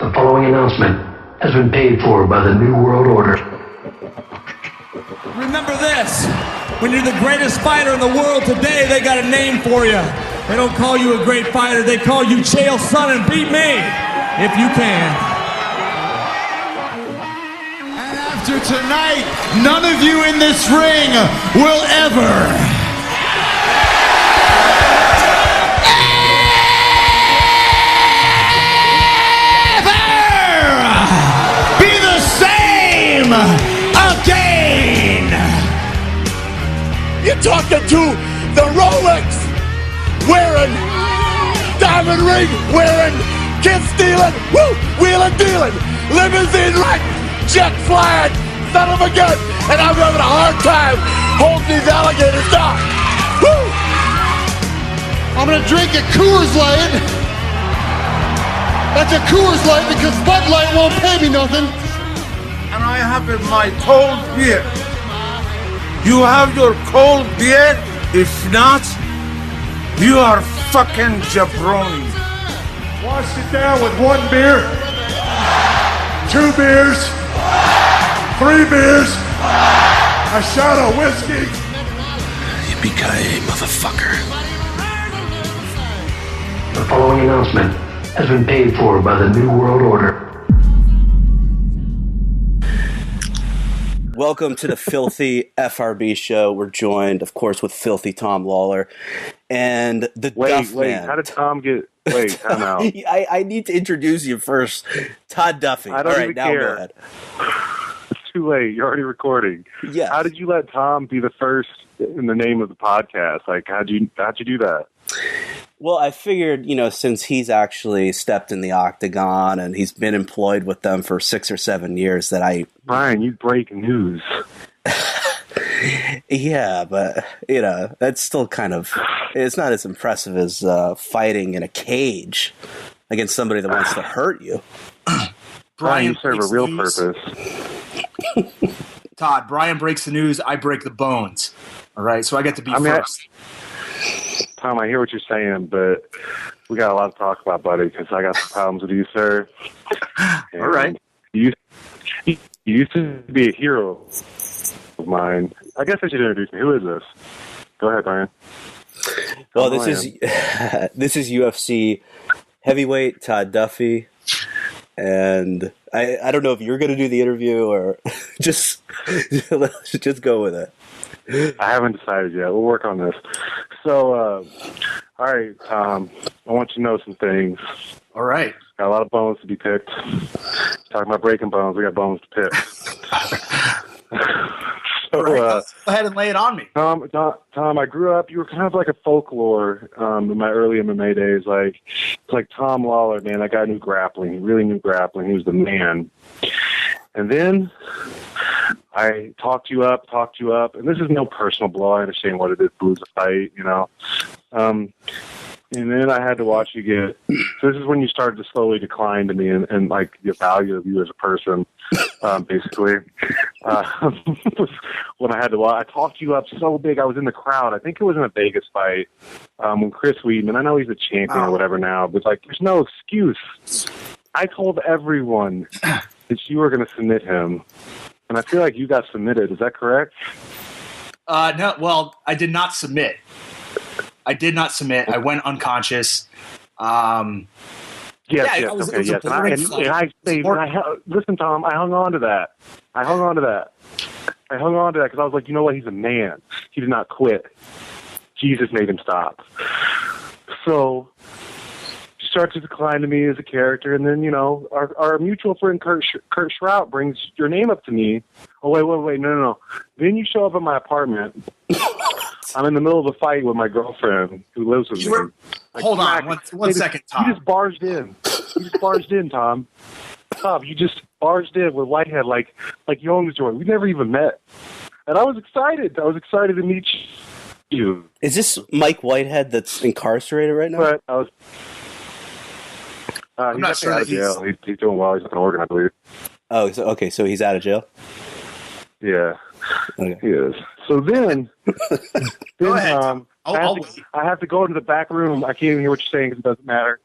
The following announcement has been paid for by the New World Order. Remember this, when you're the greatest fighter in the world today, they got a name for you. They don't call you a great fighter, they call you Chael Sonnen and beat me, if you can. And after tonight, none of you in this ring will ever again! You're talking to the Rolex wearing, diamond ring wearing, kid stealing, woo, wheeling dealing, limousine right, jet flying, son of a gun, and I'm having a hard time holding these alligators down. Woo! I'm gonna drink a Coors Light. That's a Coors Light because Bud Light won't pay me nothing. And I have in my cold beer. You have your cold beer? If not, you are fucking jabroni. Wash it down with 1 beer, 2 beers, 3 beers, a shot of whiskey. Yippee-ki-yay, motherfucker. The following announcement has been paid for by the New World Order. Welcome to the Filthy FRB show. We're joined, of course, with Filthy Tom Lawlor and the Duff Man. How did Tom get... Wait, time out. I need to introduce you first. Todd Duffee. I don't All right, even now care. Go ahead. It's too late. You're already recording. Yes. How did you let Tom be the first in the name of the podcast? Like, how'd you do that? Well, I figured, since he's actually stepped in the octagon and he's been employed with them for 6 or 7 years, that Brian, you break news. Yeah, but, that's still it's not as impressive as fighting in a cage against somebody that wants to hurt you. Brian, you serve a real purpose. Todd, Brian breaks the news, I break the bones. All right, so I get to be first. Tom, I hear what you're saying, but we got a lot to talk about, buddy, because I got some problems with you, sir. All right. You used to be a hero of mine. I guess I should introduce me. Who is this? Go ahead, Brian. Well, this is UFC heavyweight Todd Duffee, and I don't know if you're going to do the interview or just go with it. I haven't decided yet. We'll work on this. So, all right, Tom, I want you to know some things. All right. Got a lot of bones to be picked. Talking about breaking bones, we got bones to pick. So, go ahead and lay it on me. Tom, I grew up, you were kind of like a folklore in my early MMA days. It's like Tom Lawlor, man, that guy knew grappling. He really knew grappling. He was the man. And then I talked you up, and this is no personal blow. I understand what it is to lose a fight, and then I had to watch you get. So this is when you started to slowly decline to me, and like the value of you as a person, basically. When I had to watch, I talked you up so big. I was in the crowd. I think it was in a Vegas fight when Chris Weidman. I know he's a champion or whatever now, but like, there's no excuse. I told everyone that you were going to submit him, and I feel like you got submitted. Is that correct? No, well, I did not submit. I went unconscious. Yes. Listen, Tom, I hung on to that because I was like, you know what? He's a man. He did not quit. Jesus made him stop. So you start to decline to me as a character, and then, our mutual friend Kurt Schrout brings your name up to me. Oh, wait, no. Then you show up at my apartment. I'm in the middle of a fight with my girlfriend who lives with me. Hold on, one second, Tom. You just barged in. Tom. Tom, you just barged in with Whitehead like you own the joint. We never even met. And I was excited. to meet you. Is this Mike Whitehead that's incarcerated right now? But I was... I'm not sure that he's doing well. He's not going to Oregon, I believe. Oh, so he's out of jail? Yeah, okay. He is. So then, Go ahead. I have to go into the back room. I can't even hear what you're saying because it doesn't matter.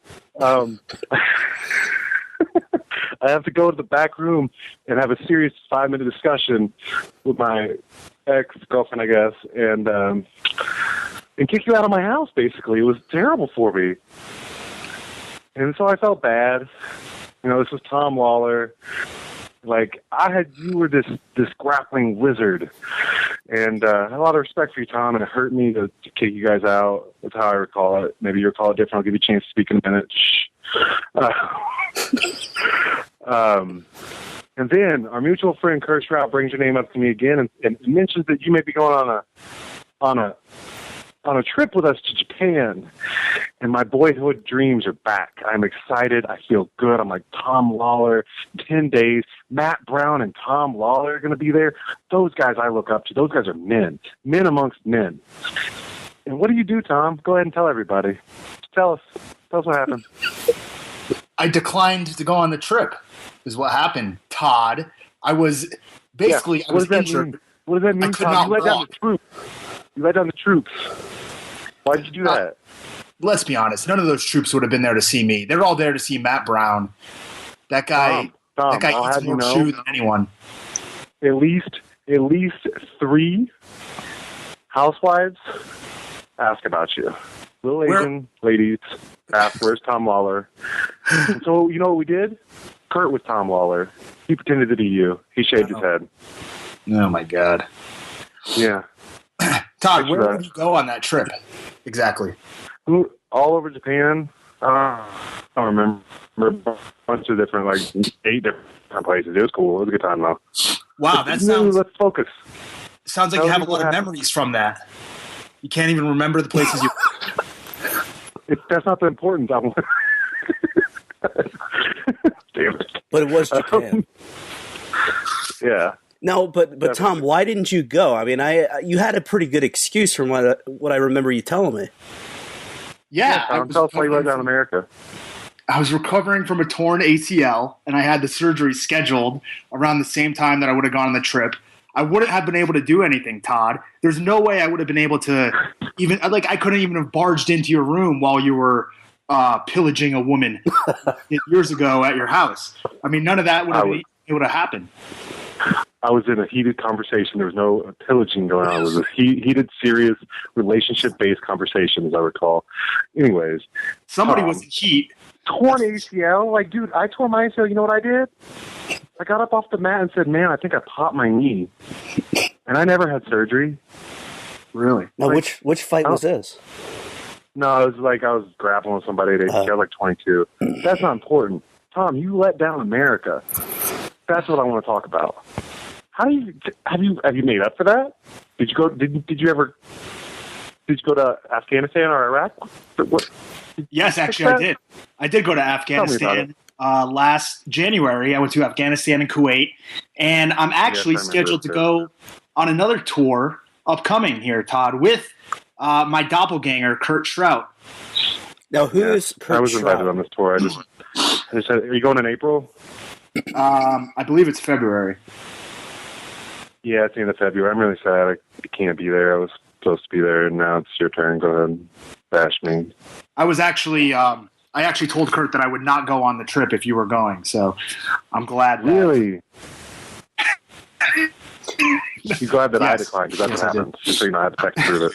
I have to go to the back room and have a serious 5-minute discussion with my ex-girlfriend, I guess, and kick you out of my house, basically. It was terrible for me. And so I felt bad. This was Tom Lawlor. Like, you were this grappling wizard. And I had a lot of respect for you, Tom, and it hurt me to kick you guys out. That's how I recall it. Maybe you recall it different. I'll give you a chance to speak in a minute. And then our mutual friend, Kurt Schrout, brings your name up to me again and mentions that you may be going on a trip with us to Japan, and my boyhood dreams are back. I'm excited. I feel good. I'm like, Tom Lawlor, 10 days. Matt Brown and Tom Lawlor are going to be there. Those guys I look up to. Those guys are men amongst men. And what do you do, Tom? Go ahead and tell everybody. Tell us what happened. I declined to go on the trip, is what happened, Todd. I was basically I was injured. What does that mean, Tom? You let down the troops. You let down the troops. Why did you do that? Let's be honest. None of those troops would have been there to see me. They're all there to see Matt Brown. That guy eats more chew than anyone. At least 3 housewives ask about you. Little Asian ladies ask, where's Tom Lawlor? And so, you know what we did? Kurt was Tom Lawlor. He pretended to be you. He shaved his head. Oh, my God. Yeah. Todd, where did you go on that trip? Exactly. All over Japan. I don't remember. A bunch of different, 8 different places. It was cool. It was a good time, though. Wow, that sounds... Let's focus. Sounds like you have a lot of memories from that. You can't even remember the places you... That's not the important. Damn it. But it was Japan. Yeah. No, but Tom, why didn't you go? I mean, you had a pretty good excuse from what I remember you telling me. Yeah. Tell us why you let down America. I was recovering from a torn ACL, and I had the surgery scheduled around the same time that I would have gone on the trip. I wouldn't have been able to do anything, Todd. There's no way I would have been able to even, I couldn't even have barged into your room while you were pillaging a woman years ago at your house. I mean, none of that would have been able to happen. I was in a heated conversation. There was no pillaging going on. It was a heated, serious, relationship-based conversation, as I recall. Anyways. Somebody was in heat. Torn ACL? Dude, I tore my ACL. You know what I did? I got up off the mat and said, man, I think I popped my knee. And I never had surgery. Really. Now, which fight was this? No, it was I was grappling with somebody. I was 22. That's not important. Tom, you let down America. That's what I want to talk about. How do you have you made up for that? Did you go? Did you go to Afghanistan or Iraq? Yes, actually, I did. I did go to Afghanistan last January. I went to Afghanistan and Kuwait, and I'm actually scheduled to go on another tour upcoming here, Todd, with my doppelganger, Kurt Schrout. Now, who is Kurt Schrout? I was invited on this tour. I just said, are you going in April? I believe it's February. Yeah, it's the end of February. I'm really sad I can't be there. I was supposed to be there, and now it's your turn. Go ahead and bash me. I was actually, I actually told Kurt that I would not go on the trip if you were going, so I'm glad that... Really? You're glad that I declined, because that's what happened. Just so you know, I had to text prove it.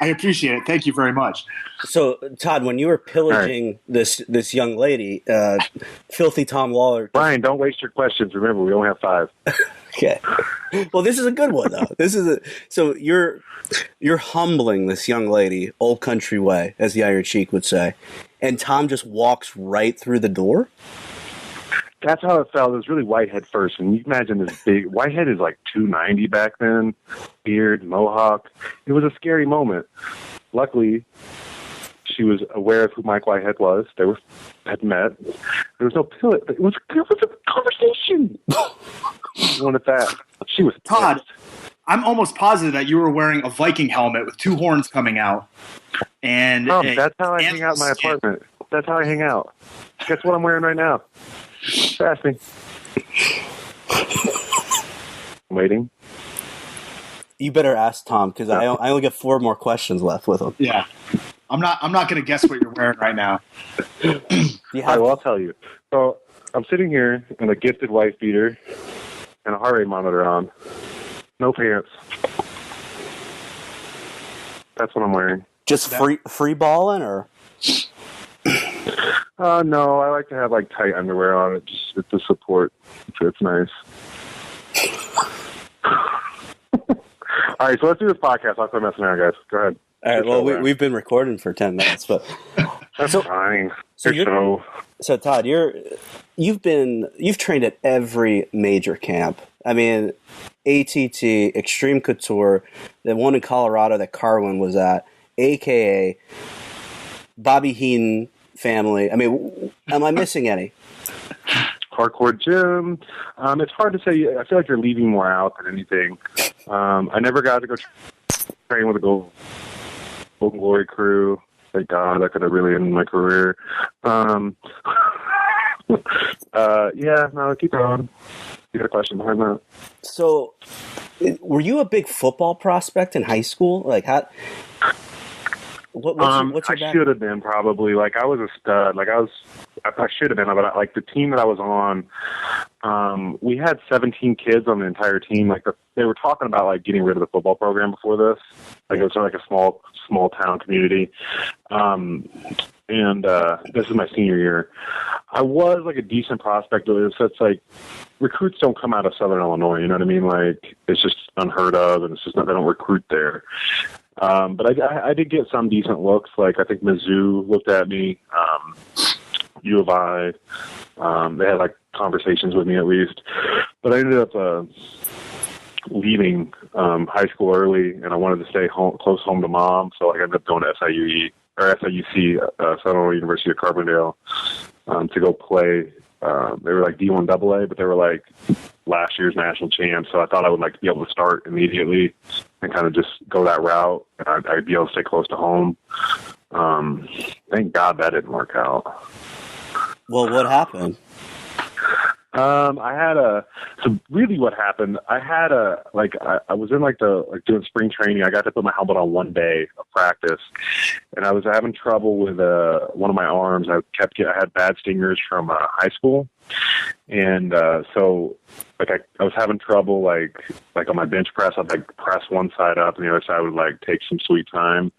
I appreciate it. Thank you very much. So, Todd, when you were pillaging this young lady, filthy Tom Lawlor... Brian, don't waste your questions. Remember, we only have 5. Okay. Well, this is a good one, though. So you're humbling this young lady, old country way, as the Iron Sheik would say, and Tom just walks right through the door? That's how it felt. It was really Whitehead first. And you can imagine this big... Whitehead is 290 back then. Beard, mohawk. It was a scary moment. Luckily, she was aware of who Mike Whitehead was. They had met. There was no pill. It was a conversation. One at that. She was Todd, pissed. I'm almost positive that you were wearing a Viking helmet with 2 horns coming out. And that's how I hang out in my apartment. That's how I hang out. Guess what I'm wearing right now? Ask me. Waiting. You better ask Tom, because I only got 4 more questions left with him. Yeah. I'm not going to guess what you're wearing right now. All right, well, I'll tell you. So I'm sitting here in a gifted wife beater and a heart rate monitor on. No pants. That's what I'm wearing. Just free balling, or? No, I like to have like tight underwear on it, just to support. It's nice. All right, so let's do this podcast. I'll quit messing around, guys. Go ahead. All right. Well, we've been recording for 10 minutes, but that's fine. So Todd, you've trained at every major camp. I mean, ATT, Extreme Couture, the one in Colorado that Carwin was at, AKA Bobby Heenan family. I mean, am I missing any? Hardcore gym. It's hard to say. I feel like you're leaving more out than anything. I never got to go train with the Golden Glory crew. Thank God, that could have really ended my career. Yeah, no, keep going. You got a question behind that? So, were you a big football prospect in high school? Like, how? What's your I should have been probably. Like, I was a stud. Like, I should have been. But like the team that I was on, we had 17 kids on the entire team. Like, they were talking about like getting rid of the football program before this. Like, it was sort of like a small town community. And this is my senior year. I was like a decent prospect. So it's like recruits don't come out of Southern Illinois. You know what I mean? Like, it's just unheard of, and it's just not, they don't recruit there. But I did get some decent looks. Like, I think Mizzou looked at me, U of I. They had like conversations with me at least. But I ended up leaving high school early, and I wanted to stay close home to mom. So I ended up going to SIUC, Southern Illinois University of Carbondale, to go play. They were like D1 AA, but they were like last year's national champs. So I thought I would like to be able to start immediately and kind of just go that route. And I'd be able to stay close to home. Thank God that didn't work out. Well, what happened? So really what happened, I was in doing spring training. I got to put my helmet on one day of practice, and I was having trouble with one of my arms. I had bad stingers from high school. And so like I was having trouble like on my bench press, I'd like press one side up and the other side would like take some sweet time.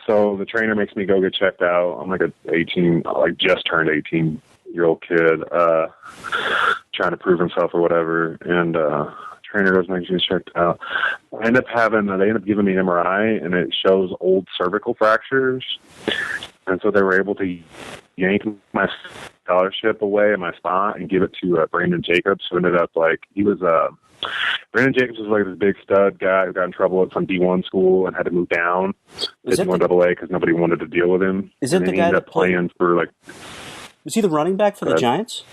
So the trainer makes me go get checked out. I'm like just turned 18-year-old kid, trying to prove himself or whatever. And trainer goes and makes me checked out. They end up giving me an MRI, and it shows old cervical fractures. And so they were able to yank my scholarship away in my spot and give it to Brandon Jacobs, who ended up Brandon Jacobs was like this big stud guy who got in trouble at some D1 school and had to move down to D1 AA because nobody wanted to deal with him. Is it the guy that playing for like? Was he the running back for the Giants?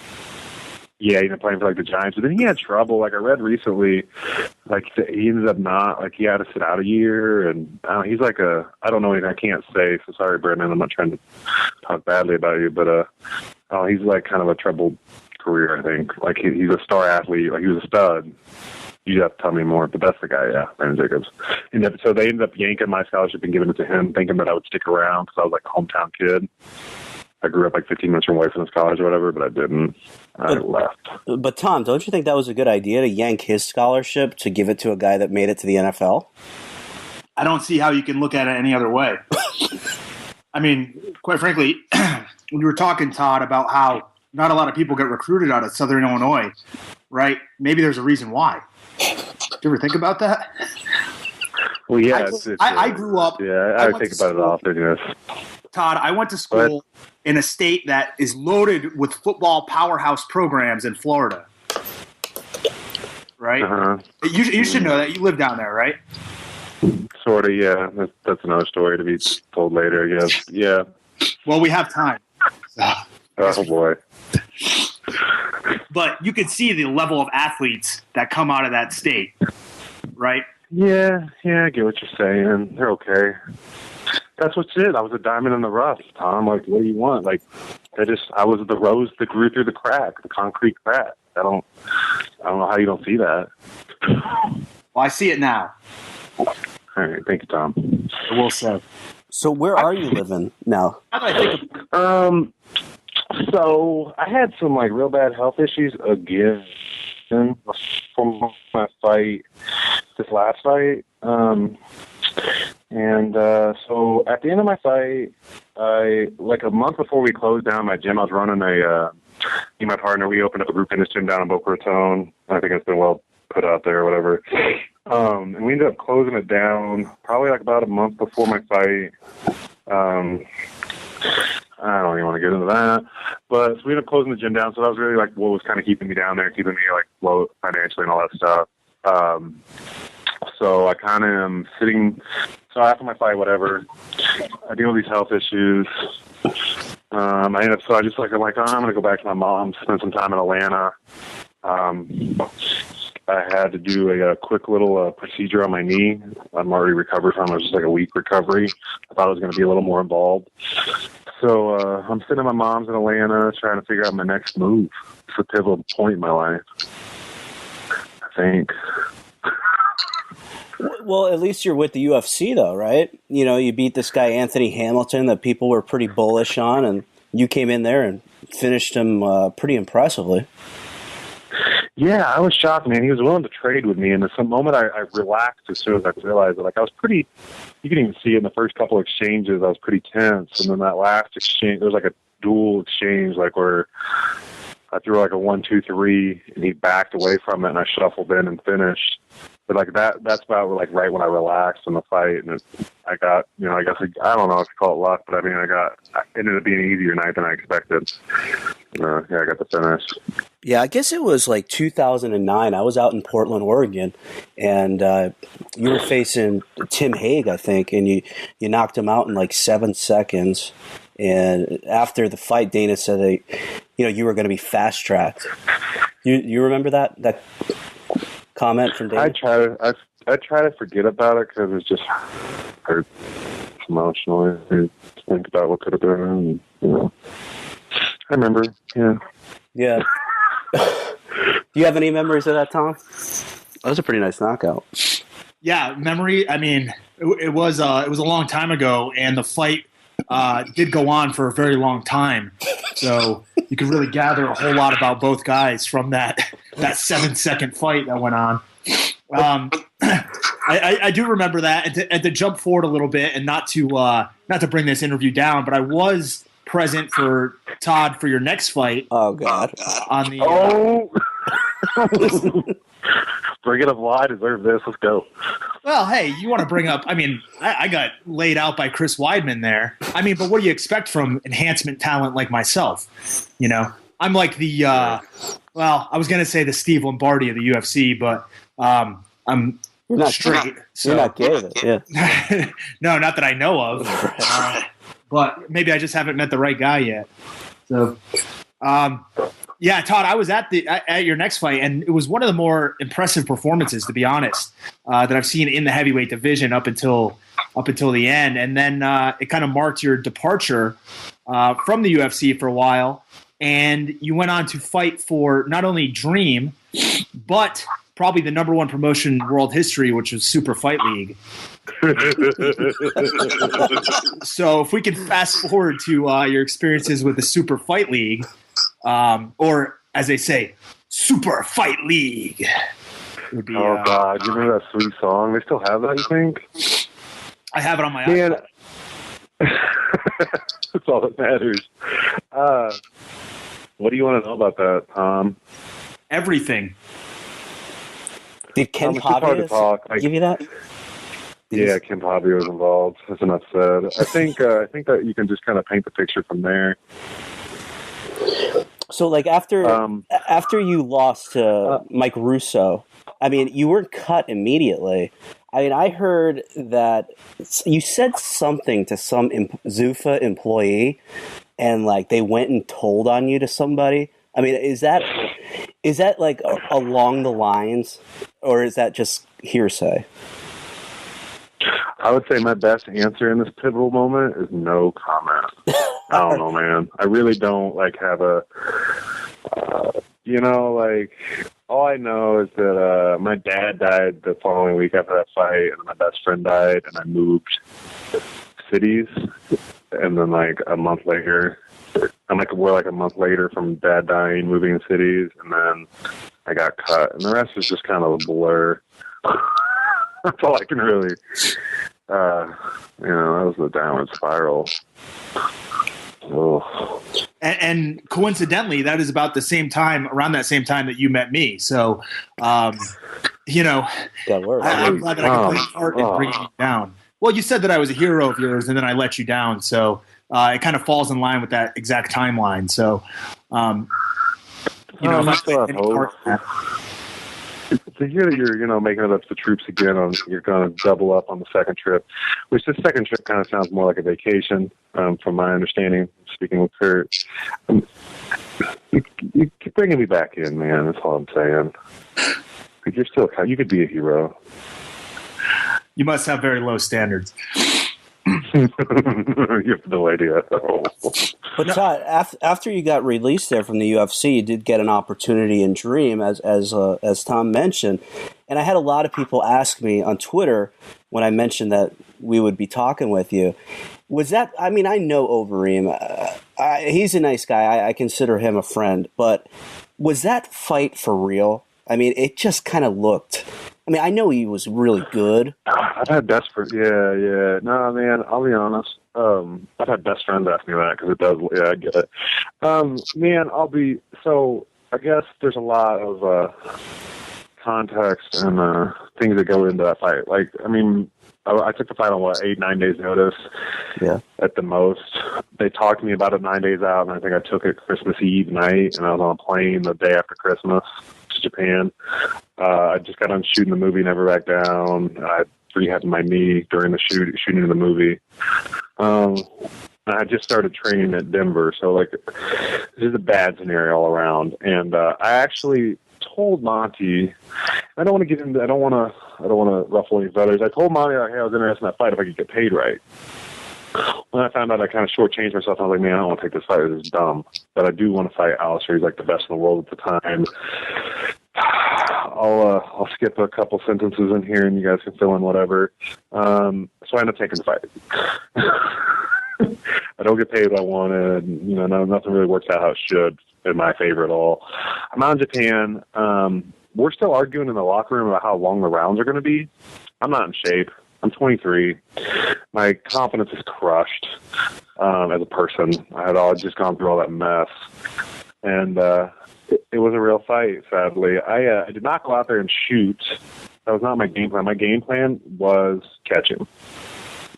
Yeah, he ended up playing for like the Giants, but then he had trouble. Like I read recently, like he ended up he had to sit out a year, and he's like I don't know anything. I can't say. So sorry, Brandon. I'm not trying to talk badly about you, but he's like kind of a troubled career. I think like he's a star athlete. Like he was a stud. You'd have to tell me more, but that's the guy, yeah, Brandon Jacobs. So they ended up yanking my scholarship and giving it to him, thinking that I would stick around because I was like a hometown kid. I grew up like 15 minutes away from this college or whatever, but I didn't. I left. But Tom, don't you think that was a good idea to yank his scholarship to give it to a guy that made it to the NFL? I don't see how you can look at it any other way. I mean, quite frankly, when you were talking, Todd, about how not a lot of people get recruited out of Southern Illinois, right? Maybe there's a reason why. Did you ever think about that? Well, yeah. I grew up. Yeah, I think about it often, yes. Todd, I went to school in a state that is loaded with football powerhouse programs in Florida. Right? Uh-huh. You should know that. You live down there, right? Sort of, yeah. That's another story to be told later, I guess. Yeah. Well, we have time. So. Oh, boy. But you could see the level of athletes that come out of that state, right? Yeah, I get what you're saying. They're okay. That's what's it. I was a diamond in the rough, Tom. Like, what do you want? Like, I was the rose that grew through the crack, the concrete crack. I don't know how you don't see that. Well, I see it now. All right, thank you, Tom. Well said. So where are you living now? How do I think So I had some like real bad health issues again from my fight, this last fight. So at the end of my fight, like a month before we closed down my gym, I was running me and my partner, we opened up a group fitness gym down in Boca Raton. I think it's been well put out there or whatever. And we ended up closing it down probably like about a month before my fight. I don't even want to get into that. But so we ended up closing the gym down, so that was really like what was kind of keeping me down there, keeping me like low financially and all that stuff. So I kind of am sitting. So after my fight, whatever, I deal with these health issues. I'm like, oh, I'm going to go back to my mom, spend some time in Atlanta. I had to do a quick little procedure on my knee. I'm already recovered from it. It was just like a week recovery. I thought it was going to be a little more involved. So I'm sitting at my mom's in Atlanta trying to figure out my next move. It's a pivotal point in my life, I think. Well, at least you're with the UFC, though, right? You know, you beat this guy, Anthony Hamilton, that people were pretty bullish on, and you came in there and finished him pretty impressively. Yeah, I was shocked, man. He was willing to trade with me, and at some moment I relaxed as soon as I realized it. Like, I was pretty, you can even see it in the first couple exchanges, I was pretty tense, and then that last exchange, there was like a dual exchange, like where I threw like a 1-2-3, and he backed away from it, and I shuffled in and finished. But like that's about like right when I relaxed in the fight, and I got, you know, I guess I don't know if you call it luck, but I mean, it ended up being an easier night than I expected. Yeah, I got the finish. Yeah, I guess it was like 2009. I was out in Portland, Oregon, and you were facing Tim Hague, I think, and you knocked him out in like 7 seconds. And after the fight, Dana said that, you know, you were going to be fast tracked. You remember that comment from Dana? I try to forget about it because it just hurts emotionally to think about what could have been. And, you know, I remember. Yeah. Yeah. Do you have any memories of that, Tom? That was a pretty nice knockout. Yeah, memory. I mean, it was a long time ago, and the fight did go on for a very long time. So you could really gather a whole lot about both guys from that 7-second fight that went on. I do remember that, and to jump forward a little bit, and not to bring this interview down, but I was present for Todd for your next fight. Oh God! On the bring it up. I deserve this. Let's go. Well, hey, you want to bring up? I mean, I got laid out by Chris Weidman there. I mean, but what do you expect from enhancement talent like myself? You know, I'm like the well, I was going to say the Steve Lombardi of the UFC, but I'm not straight. So. You're not gay, yeah. No, not that I know of. But maybe I just haven't met the right guy yet. So, yeah, Todd, I was at your next fight, and it was one of the more impressive performances, to be honest, that I've seen in the heavyweight division up until the end. And then it kind of marked your departure from the UFC for a while, and you went on to fight for not only Dream, but probably the number one promotion in world history, which was Super Fight League. So if we can fast forward to your experiences with the Super Fight League, or as they say, Super Fight League. Would be, God, you remember that sweet song? They still have that, you think? I have it on my iPad. That's all that matters. What do you want to know about that, Tom? Everything. Did Ken Pavia give you that? Yeah, Ken Pavia was involved. That's enough said. I think that you can just kind of paint the picture from there. So, like after you lost to Mike Russo, I mean, you weren't cut immediately. I mean, I heard that you said something to some Zuffa employee, and like they went and told on you to somebody. I mean, is that like along the lines, or is that just hearsay? I would say my best answer in this pivotal moment is no comment. I don't know, man. I really don't have a, like all I know is that my dad died the following week after that fight, and my best friend died, and I moved cities, and then like a month later, we're like a month later from Dad dying, moving in cities, and then I got cut, and the rest is just kind of a blur. That's all I can really, that was a downward spiral. Oh. And coincidentally, that is about around that same time that you met me. So, I'm glad that I could play a part in bringing you down. Well, you said that I was a hero of yours, and then I let you down. So it kind of falls in line with that exact timeline. So, if I played any part in that. To hear that you're making it up to the troops again, you're going to double up on the second trip, which this second trip kind of sounds more like a vacation, from my understanding, speaking with Kurt. You keep bringing me back in, man. That's all I'm saying. You're still, you could be a hero. You must have very low standards. You have no idea. But Todd, after you got released there from the UFC, you did get an opportunity in Dream, as Tom mentioned. And I had a lot of people ask me on Twitter when I mentioned that we would be talking with you. Was that? I mean, I know Overeem. He's a nice guy. I consider him a friend. But was that fight for real? I mean, it just kind of looked. I mean, I know he was really good. I've had yeah. No, man, I'll be honest. I've had best friends ask me that because it does. Yeah, I get it. Man, I guess there's a lot of context and things that go into that fight. Like, I mean, I took the fight on 8-9 days notice. Yeah. At the most. They talked to me about it 9 days out, and I think I took it Christmas Eve night, and I was on a plane the day after Christmas to Japan. I just got done shooting the movie Never Back Down. I rehabbed my knee during the shooting of the movie. I just started training at Denver, so like this is a bad scenario all around. And I actually told Monty, I don't want to ruffle any feathers. I told Monty, hey, I was interested in that fight if I could get paid right. When I found out, I kind of shortchanged myself. I was like, man, I don't want to take this fight. This is dumb. But I do want to fight Alistair. He's like the best in the world at the time. I'll skip a couple sentences in here, and you guys can fill in whatever. So I end up taking the fight. I don't get paid what I wanted. Nothing really works out how it should in my favor at all. I'm out in Japan. We're still arguing in the locker room about how long the rounds are going to be. I'm not in shape. I'm 23. My confidence is crushed as a person. I had just gone through all that mess. And it was a real fight, sadly. I did not go out there and shoot. That was not my game plan. My game plan was catch him.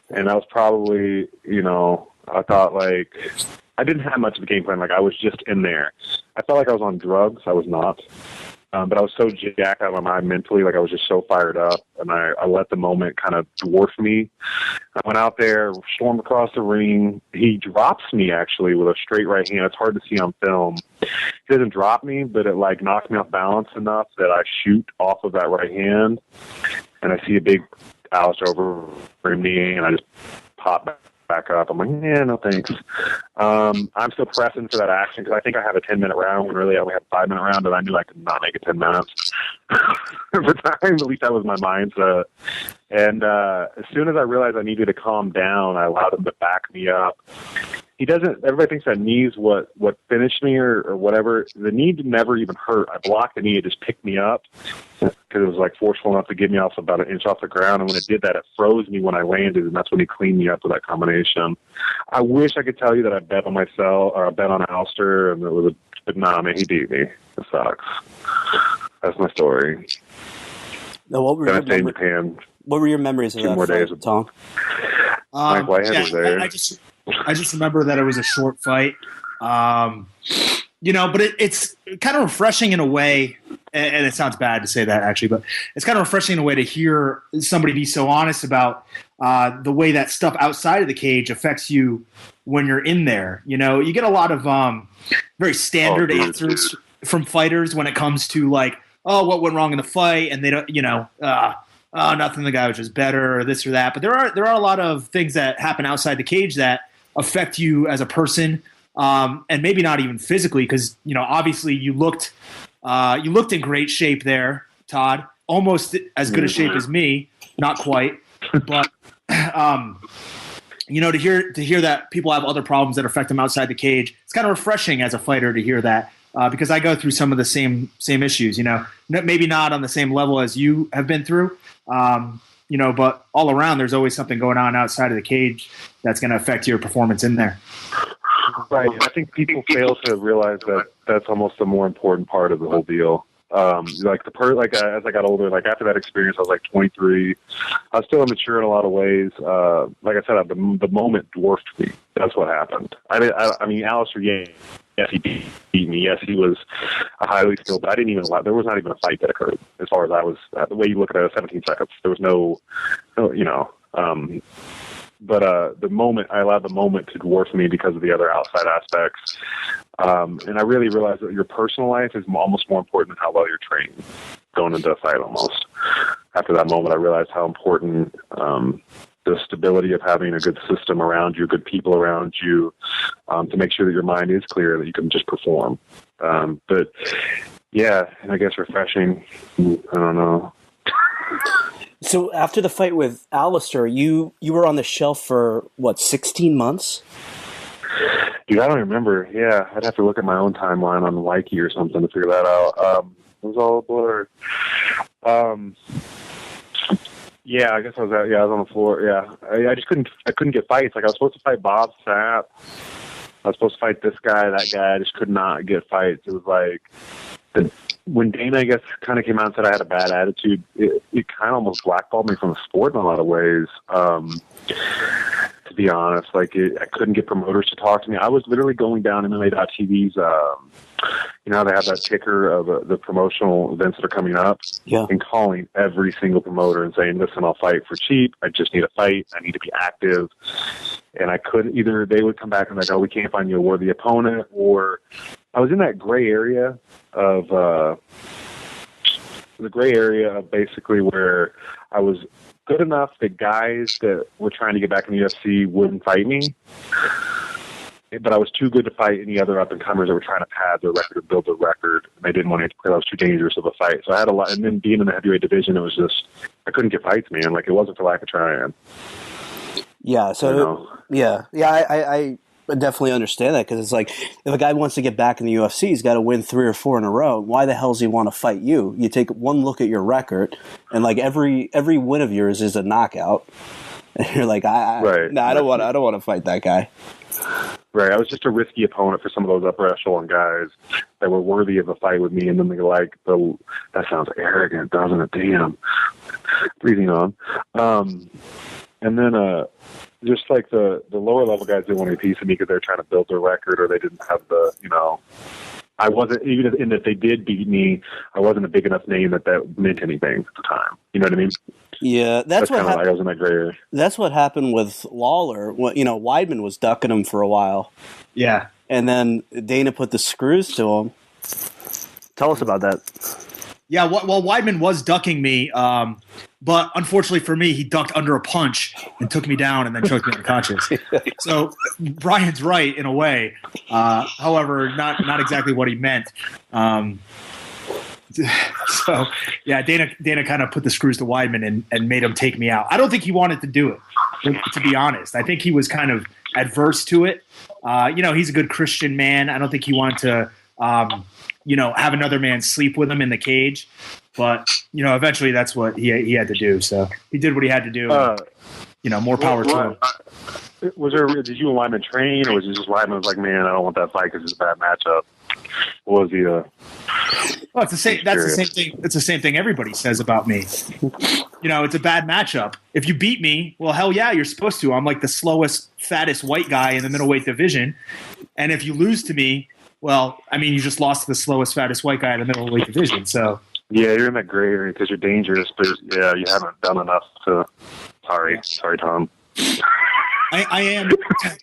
And that was probably, I thought like, I didn't have much of a game plan. Like I was just in there. I felt like I was on drugs. I was not. But I was so jacked out of my mind mentally, like I was just so fired up, and I let the moment kind of dwarf me. I went out there, stormed across the ring. He drops me, actually, with a straight right hand. It's hard to see on film. He doesn't drop me, but it like knocks me off balance enough that I shoot off of that right hand, and I see a big Alistair over me, and I just pop back up. I'm like, yeah, no thanks. I'm still pressing for that action because I think I have a 10-minute round when really I only had a 5-minute round, and I knew I could not make it 10 minutes. At the time, at least that was my mindset. And as soon as I realized I needed to calm down, I allowed him to back me up. Everybody thinks that knee's what finished me or whatever. The knee never even hurt. I blocked the knee, it just picked me up because it was like forceful enough to get me off about an inch off the ground. And when it did that, it froze me when I landed, and that's when he cleaned me up with that combination. I wish I could tell you that I bet on myself or I bet on Alistair, and but nah, man, he beat me. It sucks. That's my story. Now, what were your memories of that fight, Tom? Mike Whitehead was there. I just remember that it was a short fight, but it's kind of refreshing in a way, and it sounds bad to say that actually, but it's kind of refreshing in a way to hear somebody be so honest about the way that stuff outside of the cage affects you when you're in there. You get a lot of very standard answers from fighters when it comes to like, oh, what went wrong in the fight, and they don't, nothing, the guy was just better or this or that. But there are a lot of things that happen outside the cage that affect you as a person, and maybe not even physically, because obviously you looked in great shape there, Todd, almost as good a shape as me, not quite, but to hear that people have other problems that affect them outside the cage, it's kind of refreshing as a fighter to hear that, because I go through some of the same issues, maybe not on the same level as you have been through, but all around there's always something going on outside of the cage that's going to affect your performance in there. Right. I think people fail to realize that that's almost the more important part of the whole deal. As I got older, like after that experience, I was like 23. I was still immature in a lot of ways. Like I said, the moment dwarfed me. That's what happened. I mean, Alistair, yes, he beat me. Yes, he was a highly skilled, but there was not even a fight that occurred as far as I was, the way you look at it, 17 seconds. There was no but the moment, I allowed the moment to dwarf me because of the other outside aspects. And I really realized that your personal life is almost more important than how well you're trained going into a fight almost. After that moment, I realized how important the stability of having a good system around you, good people around you, to make sure that your mind is clear, that you can just perform. But yeah, and I guess refreshing, I don't know. So after the fight with Alistair, you were on the shelf for, 16 months? Dude, I don't remember. Yeah, I'd have to look at my own timeline on Wiki or something to figure that out. It was all blurred. Yeah, I guess I was on the floor. Yeah, I just couldn't get fights. Like I was supposed to fight Bob Sapp. I was supposed to fight this guy, that guy. I just could not get fights. It was like when Dana, I guess, kind of came out and said I had a bad attitude, it kind of almost blackballed me from the sport in a lot of ways. To be honest, I couldn't get promoters to talk to me. I was literally going down MMA.tv's, they have that ticker of the promotional events that are coming up, and calling every single promoter and saying, listen, I'll fight for cheap. I just need a fight. I need to be active. And I couldn't, either they would come back and like, oh, we can't find you a worthy opponent, or I was in that gray area of basically where I was good enough that guys that were trying to get back in the UFC wouldn't fight me, but I was too good to fight any other up-and-comers that were trying to pad their record or build their record, and they didn't want to because I was too dangerous of a fight. So I had a lot, and then being in the heavyweight division, it was just, I couldn't get fights, man. Like, it wasn't for lack of trying. Yeah, so, I definitely understand that, because it's like, if a guy wants to get back in the UFC, he's got to win 3 or 4 in a row. Why the hell does he want to fight you? You take one look at your record, and like every win of yours is a knockout, and you're like, I don't want to fight that guy. Right, I was just a risky opponent for some of those upper echelon guys that were worthy of a fight with me, and then they're like, that sounds arrogant, doesn't it? Damn. Breathing on. And then just like the lower level guys didn't want any piece of me because they're trying to build their record, or they didn't have the, I wasn't, even in that they did beat me, I wasn't a big enough name that meant anything at the time. You know what I mean? Yeah, that's what happened. Like I was in that gray area. That's what happened with Lawlor. Weidman was ducking him for a while. Yeah. And then Dana put the screws to him. Tell us about that. Yeah, well, Weidman was ducking me, but unfortunately for me, he ducked under a punch and took me down and then choked me unconscious. So Brian's right in a way. However, not exactly what he meant. So yeah, Dana kind of put the screws to Weidman and made him take me out. I don't think he wanted to do it, to be honest. I think he was kind of adverse to it. He's a good Christian man. I don't think he wanted to have another man sleep with him in the cage. But, eventually that's what he had to do. So he did what he had to do. More power to him. Did you and Wyman train, or was it just Wyman was like, man, I don't want that fight because it's a bad matchup? What was he? Well, it's the same. That's the same thing. It's the same thing everybody says about me. It's a bad matchup. If you beat me, well, hell yeah, you're supposed to. I'm like the slowest, fattest white guy in the middleweight division. And if you lose to me, well, I mean, you just lost to the slowest, fattest white guy in the middleweight division. So yeah, you're in that gray area because you're dangerous, but yeah, you haven't done enough to. Sorry, Tom. I am,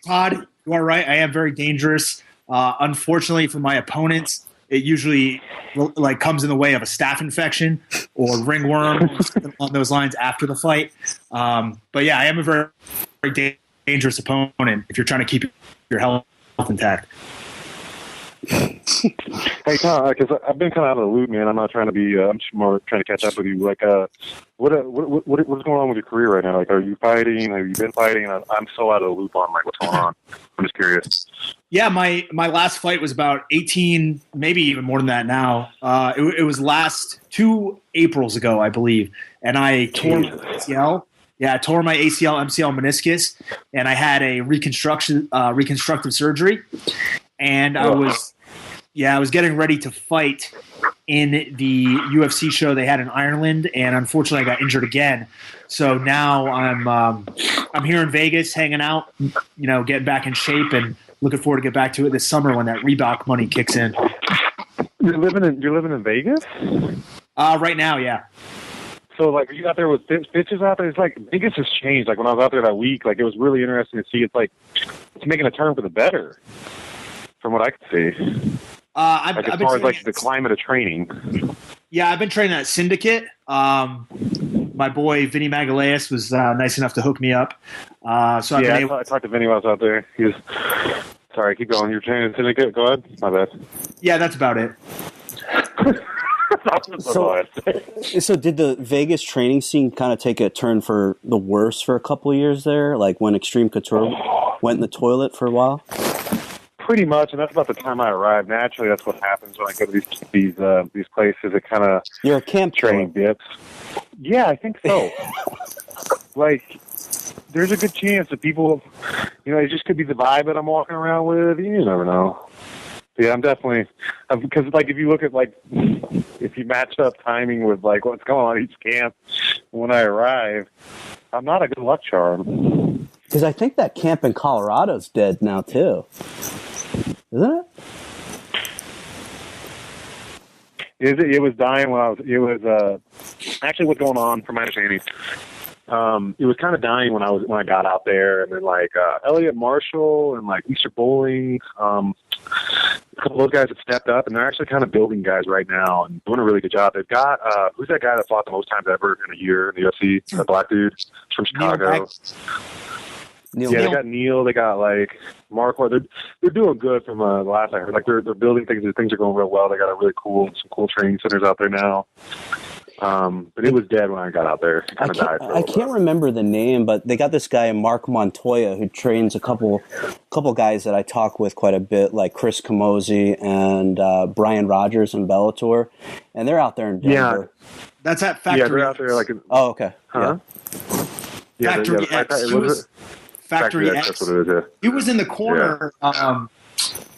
Todd. You are right. I am very dangerous. Unfortunately for my opponents, it usually comes in the way of a staph infection or ringworm on those lines after the fight. But yeah, I am a very, very dangerous opponent if you're trying to keep your health intact. Hey, Tom, because I've been kind of out of the loop, man. I'm not trying to be. I'm just more trying to catch up with you. Like, what's going on with your career right now? Like, are you fighting? Have you been fighting? I'm so out of the loop on like what's going on. I'm just curious. Yeah, my last fight was about 18, maybe even more than that now. It was last 2 Aprils ago, I believe, and I tore my ACL. Yeah, I tore my ACL, MCL, meniscus, and I had a reconstructive surgery, and I was getting ready to fight in the UFC show they had in Ireland, and unfortunately, I got injured again. So now I'm here in Vegas, hanging out, getting back in shape, and looking forward to get back to it this summer when that Reebok money kicks in. You're living in Vegas? Right now, yeah. So, like, are you out there with bitches out there? It's like Vegas has changed. Like when I was out there that week, like it was really interesting to see. It's like it's making a turn for the better, from what I could see. As far as like the climate of training. Yeah, I've been training at Syndicate. My boy Vinny Magalhaes was nice enough to hook me up. I talked to Vinny while I was out there. He was sorry. Keep going. You're training at Syndicate. Go ahead. My bad. Yeah, that's about it. So did the Vegas training scene kind of take a turn for the worse for a couple of years there? Like when Extreme Couture went in the toilet for a while? Pretty much, and that's about the time I arrived. Naturally, that's what happens when I go to these places. It kind of you're a camp training dips. Yeah, I think so. Like, there's a good chance that people, it just could be the vibe that I'm walking around with. You never know. Yeah, I'm definitely because like if you look at like if you match up timing with like what's going on at each camp when I arrive, I'm not a good luck charm. Because I think that camp in Colorado's dead now too, isn't it? It was dying when I was. It was actually what's going on from my understanding. It was kind of dying when I got out there, and then like Elliot Marshall and like Easter Bowling. A couple of those guys have stepped up, and they're actually kind of building guys right now and doing a really good job. They've got who's that guy that fought the most times ever in a year in the UFC? That black dude from Chicago. Neil. Yeah, they got Neil. They got like Mark. They're doing good from the last I heard. Like they're building things. Things are going real well. They got some cool training centers out there now. But it was dead when I got out there. It kind of died. I can't remember the name, but they got this guy Mark Montoya who trains a couple guys that I talk with quite a bit, like Chris Camozzi and Brian Rogers in Bellator, and they're out there in Denver. Yeah, that's at Factory. Yeah, they're out there like. Oh, okay. Huh? Yeah. Factory X. Factory X. That's what it is. Yeah. He was in the corner. Yeah.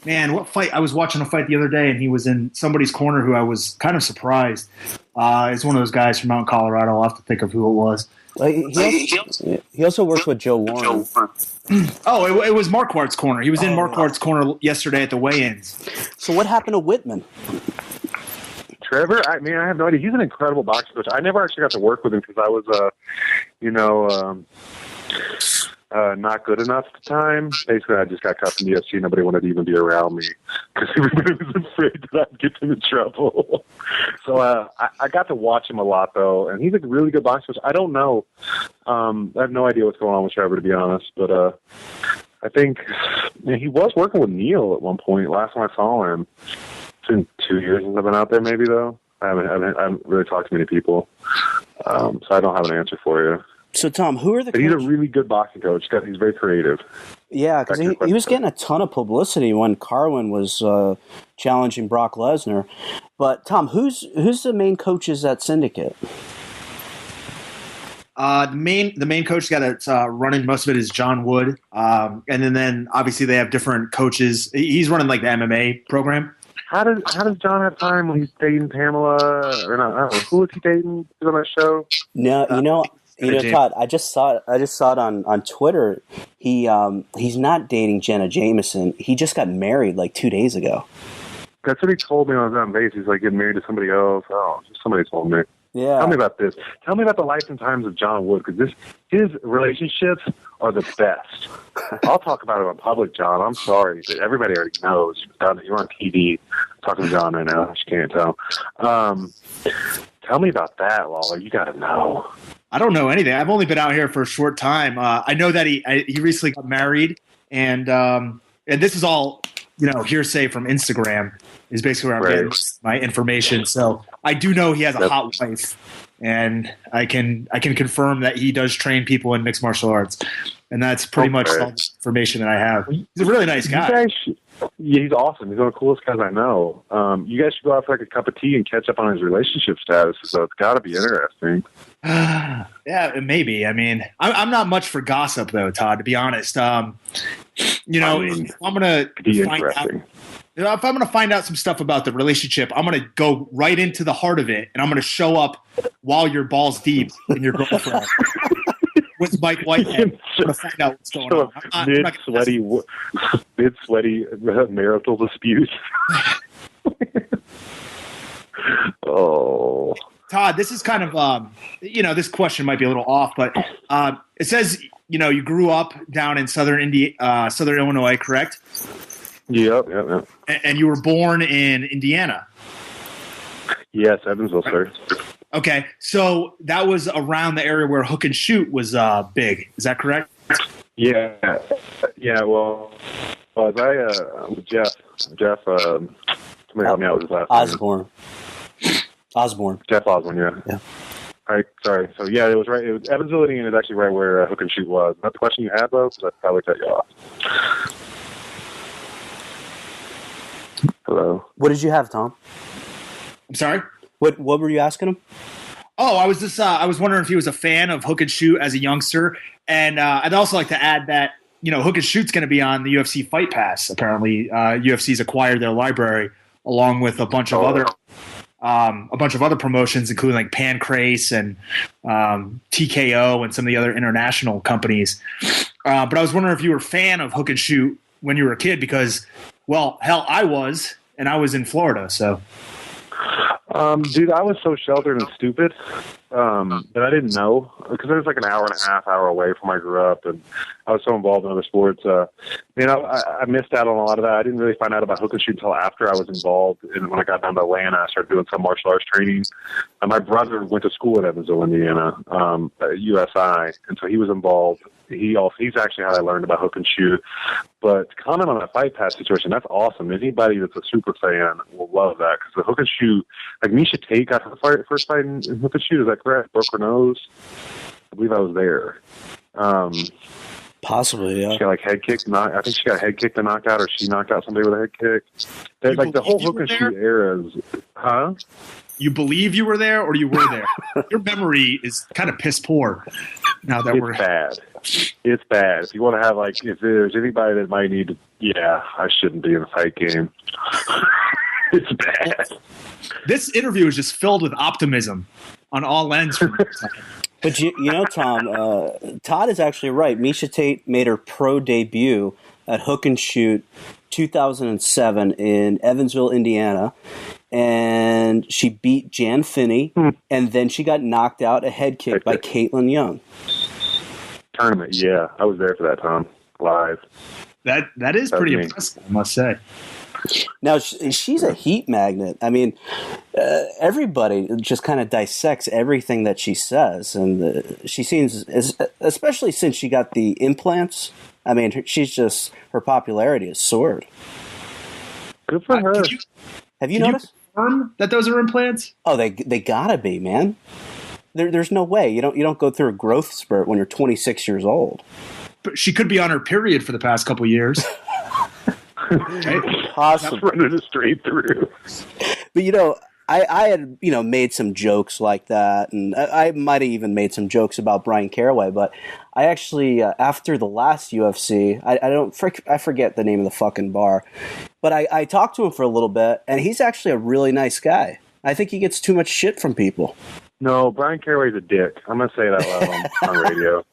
Man, what fight? I was watching a fight the other day, and he was in somebody's corner who I was kind of surprised. It's one of those guys from out in Colorado. I'll have to think of who it was. He also works with Joe Warren. Oh, it was Marquardt's corner. He was in Marquardt's corner yesterday at the weigh-ins. So what happened to Whitman? Trevor? I have no idea. He's an incredible boxing coach. I never actually got to work with him because I was, not good enough at the time. Basically, I just got cut from the UFC. Nobody wanted to even be around me because everybody was afraid that I'd get them in trouble. So I got to watch him a lot, though, and he's a really good boxer. I don't know. I have no idea what's going on with Trevor, to be honest. But I think he was working with Neil at one point. Last time I saw him, it's been 2 years since I've been out there, maybe, though. I haven't really talked to many people, so I don't have an answer for you. So, Tom, who are the coaches? He's a really good boxing coach. He's very creative. Yeah, because he was getting a ton of publicity when Carwin was challenging Brock Lesnar. But, Tom, who's the main coaches at Syndicate? The main coach that's running most of it is John Wood. And then obviously they have different coaches. He's running like the MMA program. How does John have time when he's dating Pamela? Or not? I don't know. Who is he dating on that show? No, Todd, I just saw it on Twitter. He's not dating Jenna Jameson. He just got married like 2 days ago. That's what he told me when I was on base. He's like getting married to somebody else. Oh, somebody told me. Yeah. Tell me about this. Tell me about the life and times of John Wood, because his relationships are the best. I'll talk about it in public, John. I'm sorry, but everybody already knows. You're on TV talking to John right now. She can't tell. Tell me about that, Lawler. You got to know. I don't know anything. I've only been out here for a short time. I know that he recently got married, and this is all hearsay from Instagram. is basically where I'm getting my information. So I do know he has a hot wife, and I can confirm that he does train people in mixed martial arts, and that's pretty much all the information that I have. He's a really nice guy. Yeah, he's awesome. He's one of the coolest guys I know. You guys should go out for like a cup of tea and catch up on his relationship status. So it's got to be interesting. Yeah, maybe. I mean, I'm not much for gossip though, Todd. To be honest, if I'm gonna find out, if I'm gonna find out some stuff about the relationship, I'm gonna go right into the heart of it, and I'm gonna show up while you're balls deep in your girlfriend. With Mike Whitehead to find out what's going on. Mid-sweaty marital dispute. Oh. Todd, this is kind of, this question might be a little off, but it says, you grew up down in southern Illinois, correct? Yep. And you were born in Indiana. Yes, Evansville, sir. Okay, so that was around the area where hook and shoot was big. Is that correct? Yeah. Well, Jeff. Somebody help me out with his last name. Osborne. Jeff Osborne. Yeah. All right. Sorry. So yeah, it was right. It was Evansville, Indiana, is actually right where hook and shoot was. Not the question you had, though, so I probably cut you off. Hello. What did you have, Tom? I'm sorry? What were you asking him? Oh, I was wondering if he was a fan of hook and shoot as a youngster, and I'd also like to add that hook and shoot's going to be on the UFC Fight Pass. Apparently, UFC's acquired their library along with a bunch of other promotions, including like Pancrase and TKO and some of the other international companies. But I was wondering if you were a fan of hook and shoot when you were a kid, because, well, hell, I was, and I was in Florida, so. Dude, I was so sheltered and stupid that I didn't know, because it was like an hour and a half away from where I grew up, and I was so involved in other sports. I missed out on a lot of that. I didn't really find out about hook and shoot until after I was involved. And when I got down to Atlanta, I started doing some martial arts training. My brother went to school at Evansville, Indiana, at USI, and so he was involved. He's actually how I learned about hook and shoot. But to comment on that Fight Pass situation, that's awesome. Anybody that's a super fan will love that, because the hook and shoot, like Misha Tate got her first fight in hook and shoot. Is that correct? Broke her nose. I believe I was there. Possibly, yeah. She got head kicked. I think she got head kicked and knocked out, or she knocked out somebody with a head kick. The whole hook and shoot era is, huh? You believe you were there, or you were there? Your memory is kind of piss poor. Now that bad. It's bad. If you want to have if there's anybody that might need to, I shouldn't be in the fight game. It's bad. This interview is just filled with optimism on all ends. But Tom, Todd is actually right. Misha Tate made her pro debut at Hook and Shoot 2007 in Evansville, Indiana, and she beat Jan Finney, and then she got knocked out a head kick by Caitlin Young. Tournament, yeah, I was there for that, Tom, live. That is pretty impressive, I must say. Now, she's a heat magnet. I mean, everybody just kind of dissects everything that she says, and she seems, especially since she got the implants, I mean, her popularity has soared. Good for her. Have you noticed? Confirm that those are implants? Oh, they gotta be, man. There's no way. You don't go through a growth spurt when you're 26 years old. But she could be on her period for the past couple years. Possibly. Running it straight through. But I had made some jokes like that, and I might have even made some jokes about Brian Caraway. But I actually, after the last UFC, I forget the name of the fucking bar, but I talked to him for a little bit, and he's actually a really nice guy. I think he gets too much shit from people. No, Brian Caraway's a dick. I'm gonna say that loud on radio.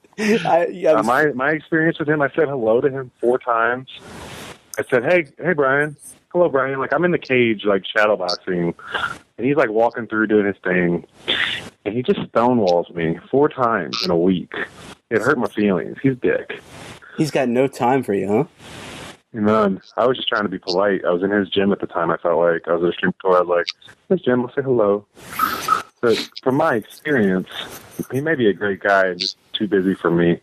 My experience with him, I said hello to him 4 times. I said, hey, Brian. Hello, Brian. I'm in the cage, shadowboxing, and he's walking through doing his thing, and he just stonewalls me 4 times in a week. It hurt my feelings. He's a dick. He's got no time for you, huh? None. I was just trying to be polite. I was in his gym at the time. I felt like I was at a stream tour. I was like, "This gym, let's say hello." But from my experience, he may be a great guy and just too busy for me.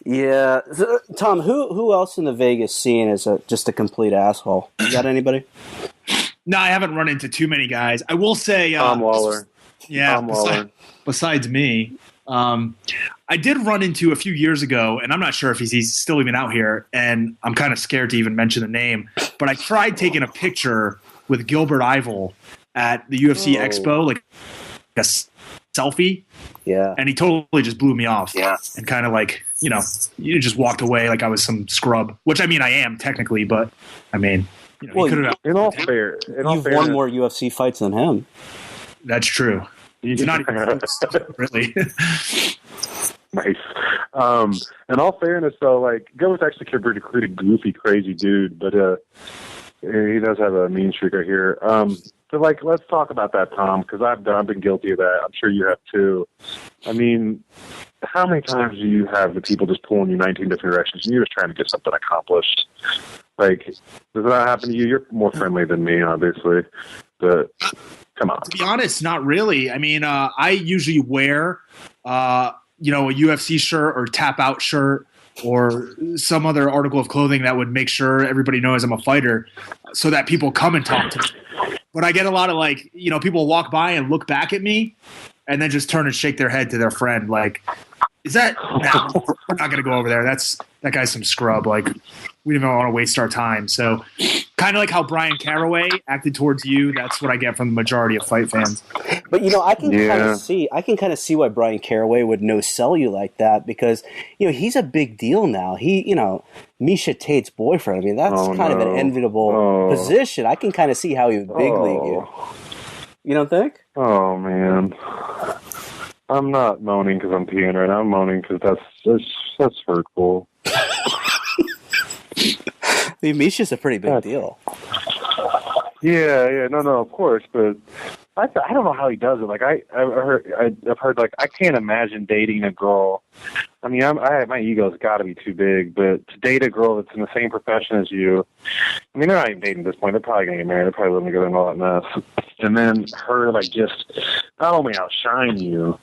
Yeah. So, Tom, who else in the Vegas scene is just a complete asshole? You got anybody? No, I haven't run into too many guys. I will say Tom Lawlor. Yeah, Tom Lawlor. Besides me. I did run into a few years ago, and I'm not sure if he's still even out here, and I'm kind of scared to even mention the name, but I tried taking a picture with Gilbert Ivel at the UFC Expo, like a selfie. Yeah. And he totally just blew me off. Yeah. And kind of like, you just walked away like I was some scrub, which I mean, I am technically, but I mean, well, he could have. In all fair, you've won more UFC fights than him. That's true. He's not even really. Nice. In all fairness, though, like Gilbert's actually a pretty goofy, crazy dude, but he does have a mean streak right here. But like, let's talk about that, Tom, because I've been guilty of that. I'm sure you have too. I mean, how many times do you have the people just pulling you 19 different directions and you're just trying to get something accomplished? Like, does that happen to you? You're more friendly than me, obviously, but come on. To be honest, not really. I mean, I usually wear, a UFC shirt or tap out shirt or some other article of clothing that would make sure everybody knows I'm a fighter so that people come and talk to me. But I get a lot of people walk by and look back at me and then just turn and shake their head to their friend. Like, is that, no, we're not going to go over there. That guy's some scrub. Like, we don't even want to waste our time. So kind of like how Brian Caraway acted towards you. That's what I get from the majority of fight fans. But, I can kind of see why Brian Caraway would no-sell you like that because, he's a big deal now. He, Misha Tate's boyfriend. I mean, that's kind of an enviable position. I can kind of see how he would big league you. You don't think? Oh, man. I'm not moaning because I'm peeing right now. I'm moaning because that's hurtful. I mean, Misha's a pretty big deal. Yeah, no, of course, but I don't know how he does it. Like I've heard like I can't imagine dating a girl. I mean, my ego's got to be too big, but to date a girl that's in the same profession as you, I mean, they're not even dating at this point. They're probably gonna get married. They're probably living together and all that mess. And then her like just not only outshine you,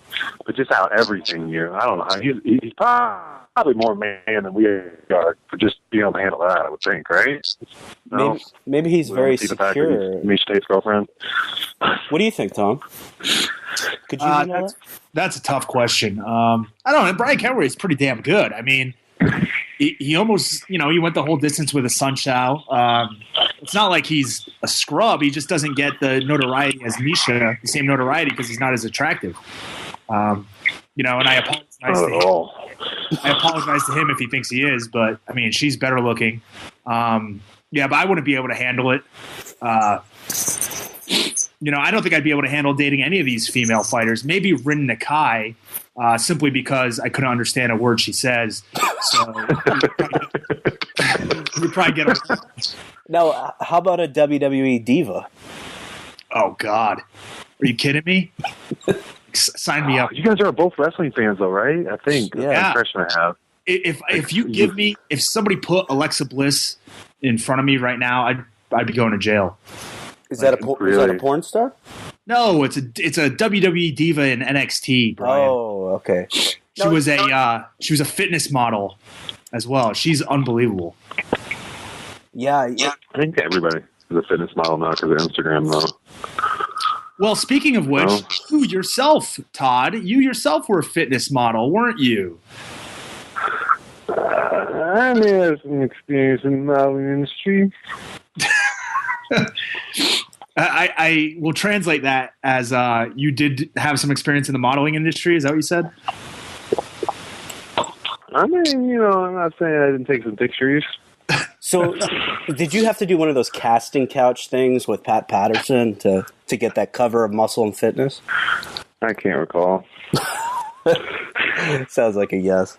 but just out everything you. I don't know how he's probably more man than we are for just being able to handle that. I would think, right? No? Maybe he's very secure. Misha Tate's girlfriend. What do you think, Tom? Could you handle that? That's a tough question. I don't know. Brian Caraway is pretty damn good. I mean, he almost, he went the whole distance with a Sun Shao. It's not like he's a scrub. He just doesn't get the notoriety as Misha, the same notoriety because he's not as attractive. And I apologize to him if he thinks he is, but I mean, she's better looking. But I wouldn't be able to handle it. I don't think I'd be able to handle dating any of these female fighters. Maybe Rin Nakai, simply because I couldn't understand a word she says. So you probably get her. Now, how about a WWE diva? Oh, God. Are you kidding me? Sign me up. You guys are both wrestling fans, though, right? I think. Yeah. That's the impression I have. If somebody put Alexa Bliss in front of me right now, I'd be going to jail. Is that a porn star? No, it's a WWE diva in NXT, Brian. Oh, okay. She was a fitness model as well. She's unbelievable. Yeah. I think everybody is a fitness model now because of Instagram, though. Well, speaking of which, you yourself, Todd, were a fitness model, weren't you? I may have some experience in the modeling industry. I will translate that as you did have some experience in the modeling industry. Is that what you said? I mean, I'm not saying I didn't take some pictures. So, did you have to do one of those casting couch things with Pat Patterson to get that cover of Muscle and Fitness? I can't recall. Sounds like a yes.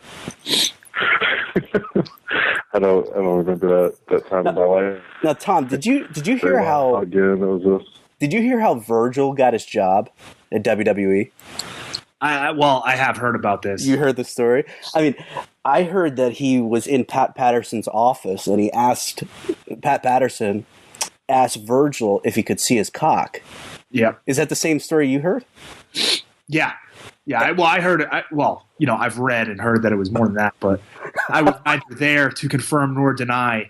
I don't remember that time of my life. Now, Tom, did you hear how Did you hear how Virgil got his job at WWE? I have heard about this. You heard the story? I mean, I heard that he was in Pat Patterson's office and Pat Patterson asked Virgil if he could see his cock. Yeah. Is that the same story you heard? Yeah. Yeah, I heard it. I've read and heard that it was more than that, but I was neither there to confirm nor deny.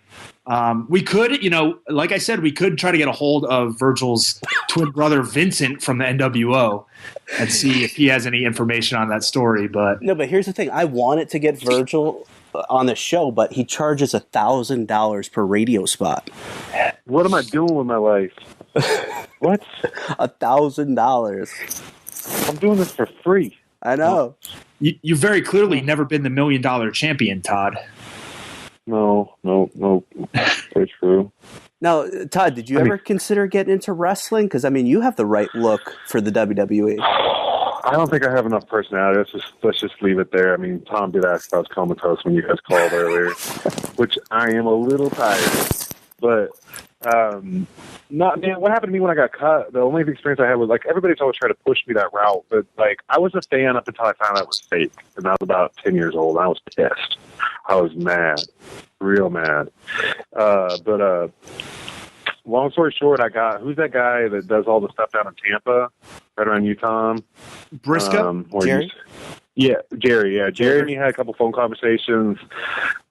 We could, like I said, we could try to get a hold of Virgil's twin brother Vincent from the NWO and see if he has any information on that story. But here's the thing: I wanted to get Virgil on the show, but he charges $1,000 per radio spot. What am I doing with my life? What? $1,000. I'm doing this for free. I know. You've very clearly never been the $1 million champion, Todd. No. Very true. Now, Todd, did you ever consider getting into wrestling? Because, you have the right look for the WWE. I don't think I have enough personality. Let's just leave it there. Tom did ask if I was comatose when you guys called earlier, which I am a little tired. But, what happened to me when I got cut, the only experience I had was, everybody's always tried to push me that route. But, I was a fan up until I found out it was fake. And I was about 10 years old. I was pissed. I was mad. Real mad. Long story short, who's that guy that does all the stuff down in Tampa, right around Utah? Briscoe? Jerry? Jerry. Yeah, Jerry and me had a couple phone conversations,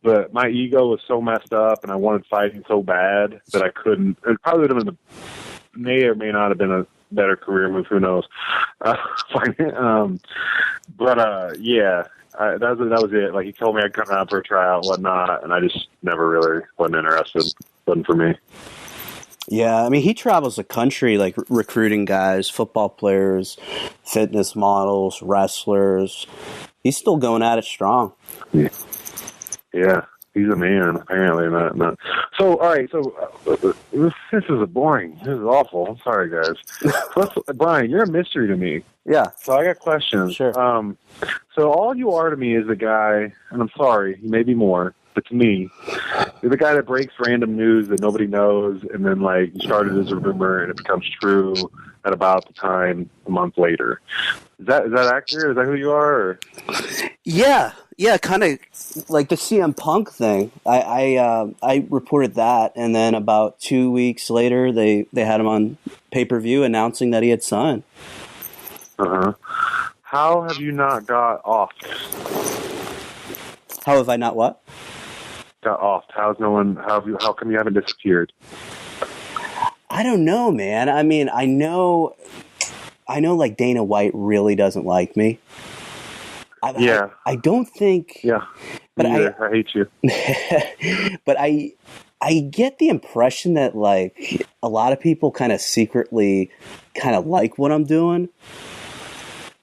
but my ego was so messed up, and I wanted fighting so bad that I couldn't. It probably would have may or may not have been a better career move. Who knows? That was it. He told me I'd come out for a tryout and whatnot, and I just never really wasn't interested. Wasn't for me. Yeah, he travels the country, recruiting guys, football players, fitness models, wrestlers. He's still going at it strong. Yeah, he's a man, apparently. Not. So, all right, this is boring. This is awful. I'm sorry, guys. Brian, you're a mystery to me. Yeah. So I got questions. Sure. So all you are to me is the guy, and I'm sorry, maybe more, but to me, you're the guy that breaks random news that nobody knows, and then you started as a rumor and it becomes true at about the time a month later. Is that accurate? Is that who you are? Or? Yeah, kind of like the CM Punk thing. I reported that, and then about 2 weeks later, they had him on pay-per-view announcing that he had signed. How have you not got off? How have I not what? Got off. How come you haven't disappeared? I don't know, man. I know Dana White really doesn't like me. I don't think. Yeah. But I hate you. But I get the impression that a lot of people kind of secretly kind of like what I'm doing.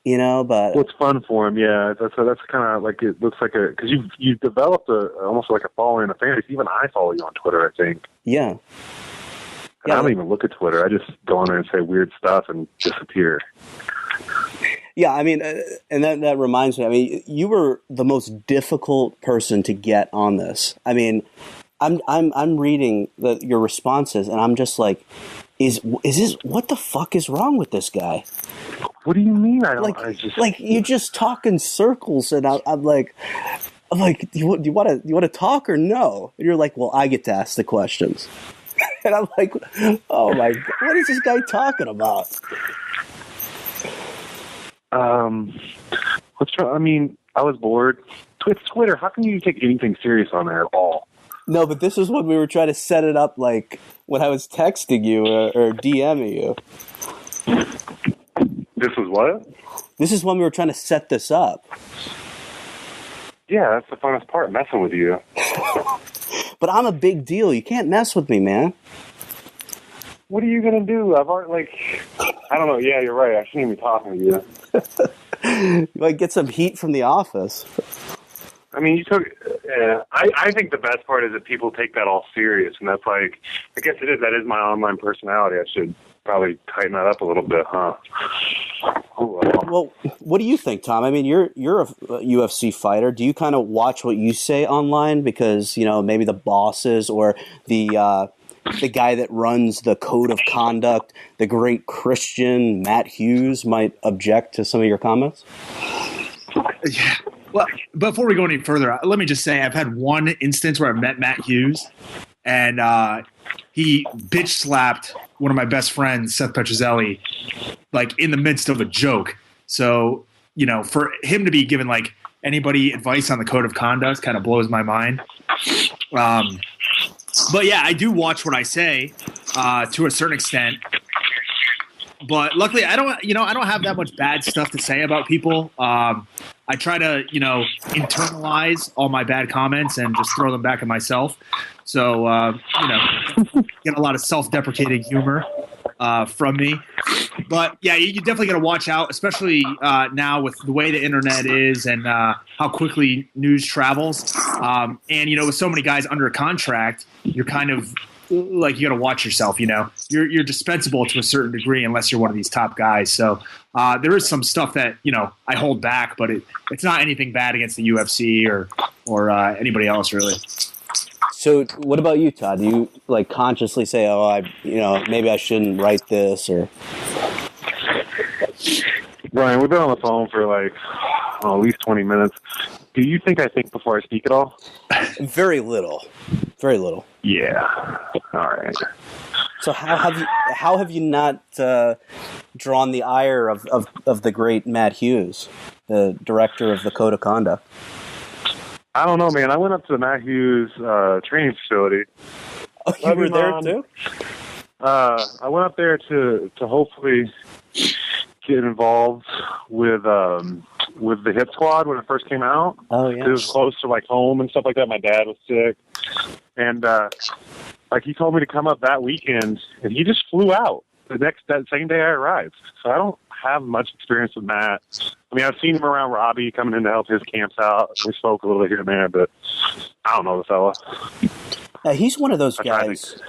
But it's fun for him, yeah. That's kind of it looks like because you've developed almost like a following of fans. Even I follow you on Twitter, I think. Yeah. I don't even look at Twitter. I just go on there and say weird stuff and disappear. Yeah, and that reminds me. You were the most difficult person to get on this. I'm reading your responses, and I'm just like, is this, what the fuck is wrong with this guy? What do you mean? You just talk in circles, and I'm like, do you want to talk or no? And you're like, well, I get to ask the questions, and I'm like, oh my God, what is this guy talking about? I was bored. Twitter. How can you take anything serious on there at all? No, but this is when we were trying to set it up, when I was texting you or DMing you. This was what? This is when we were trying to set this up. Yeah, that's the funnest part, messing with you. But I'm a big deal. You can't mess with me, man. What are you going to do? I've already, I don't know. Yeah, you're right. I shouldn't even be talking to you. You might get some heat from the office. You took. I think the best part is that people take that all serious, and that's I guess it is. That is my online personality. I should probably tighten that up a little bit, huh? Well, what do you think, Tom? You're a UFC fighter. Do you kind of watch what you say online because maybe the bosses or the guy that runs the code of conduct, the great Christian Matt Hughes, might object to some of your comments? Yeah. Well, before we go any further, let me just say I've had one instance where I met Matt Hughes, and he bitch slapped one of my best friends, Seth Petrozelli, in the midst of a joke. So for him to be given like anybody advice on the code of conduct kind of blows my mind. But yeah, I do watch what I say to a certain extent. But luckily, I don't have that much bad stuff to say about people. I try to, internalize all my bad comments and just throw them back at myself. So, get a lot of self-deprecating humor from me. But yeah, you definitely got to watch out, especially now with the way the internet is and how quickly news travels. And with so many guys under a contract, you're kind of like, you got to watch yourself. You're dispensable to a certain degree unless you're one of these top guys. So there is some stuff that I hold back, but it's not anything bad against the UFC or anybody else really. So what about you, Todd? Do you like consciously say, maybe I shouldn't write this or? Brian, we've been on the phone for like at least 20 minutes. Do you think I think before I speak at all? Very little. Very little. Yeah. All right. So how have you not drawn the ire of the great Matt Hughes, the director of the Code of Conduct? I don't know, man. I went up to the Matt Hughes training facility. Oh, you were there too? I went up there to hopefully get involved with the hip squad when it first came out. Oh yeah. It was close to like home and stuff like that. My dad was sick, and he told me to come up that weekend, and he just flew out that same day I arrived. So I don't have much experience with Matt. I mean, I've seen him around Robbie coming in to help his camps out. We spoke a little bit here and there, but I don't know the fella. He's one of those guys.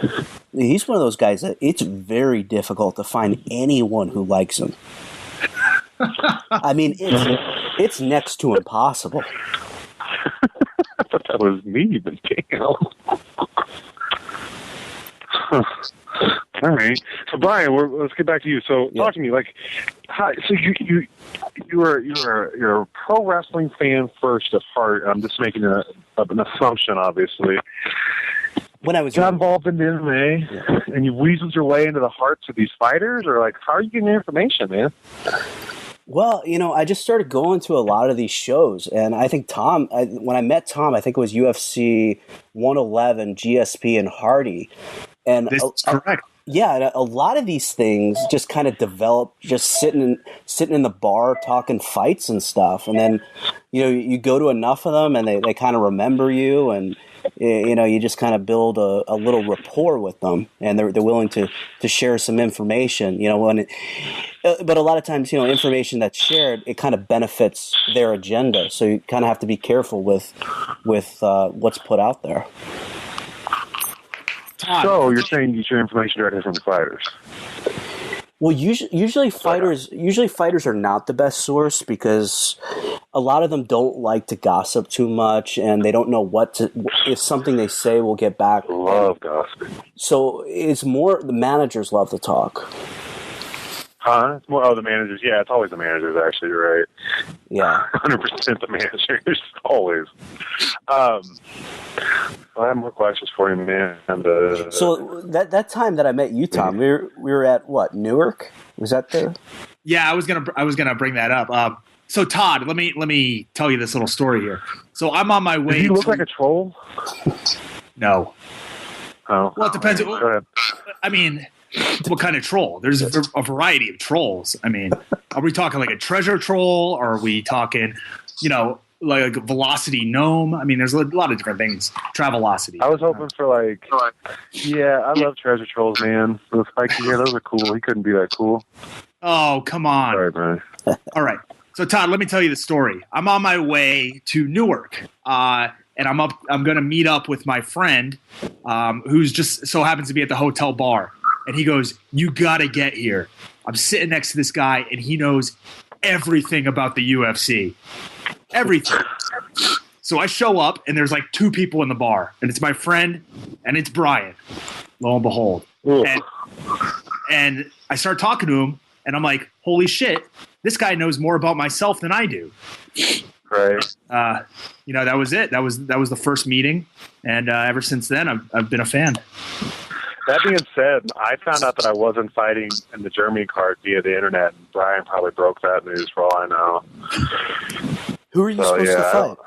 He's one of those guys that it's very difficult to find anyone who likes him. I mean, it's next to impossible. I thought that was me, but damn. All right. So Brian, let's get back to you. So talk to me. Like, so you're a pro wrestling fan first at heart. I'm just making an assumption, obviously. When I was got involved in the MMA, and you weaseled your way into the hearts of these fighters, or like, how are you getting the information, man? Well, I just started going to a lot of these shows, and I think when I met Tom, I think it was UFC 111, GSP, and Hardy. And this is correct. Yeah, a lot of these things just kind of develop just sitting in the bar talking fights and stuff, and then you go to enough of them, and they kind of remember you, and you just kind of build a little rapport with them, and they're willing to share some information. But a lot of times, information that's shared, it kind of benefits their agenda. So you kind of have to be careful with what's put out there. So you're saying you get your information directly from the fighters? Well, usually fighters are not the best source because a lot of them don't like to gossip too much, and they don't know if something they say will get back. Love gossip. So it's more the managers love to talk. Huh? It's more the managers. Yeah, it's always the managers. Actually, you're right. Yeah, 100% the managers. Always. I have more questions for you, man. So that time that I met you, Tom, we were at what, Newark? Was that there? Yeah, I was gonna bring that up. So Todd, let me tell you this little story here. So I'm on my way. Does he look like a troll? No. Oh. Well, it depends. Go ahead. I mean, what kind of troll? There's a variety of trolls. I mean, are we talking like a treasure troll, or are we talking, like a velocity gnome? I mean, there's a lot of different things. Travelocity. I was hoping for I love treasure trolls, man. Those spiky hair, those are cool. He couldn't be that cool. Oh, come on. Sorry, man. All right. So Todd, let me tell you the story. I'm on my way to Newark, and I'm going to meet up with my friend, who's just so happens to be at the hotel bar. And he goes, "You got to get here." I'm sitting next to this guy, and he knows everything about the UFC. Everything. So I show up, and there's like two people in the bar, and it's my friend, and it's Brian. Lo and behold. And I start talking to him, and I'm like, holy shit, this guy knows more about myself than I do. Right. That was it. That was the first meeting, and ever since then, I've been a fan. That being said, I found out that I wasn't fighting in the Germany card via the internet. Brian probably broke that news for all I know. Who are you supposed to fight?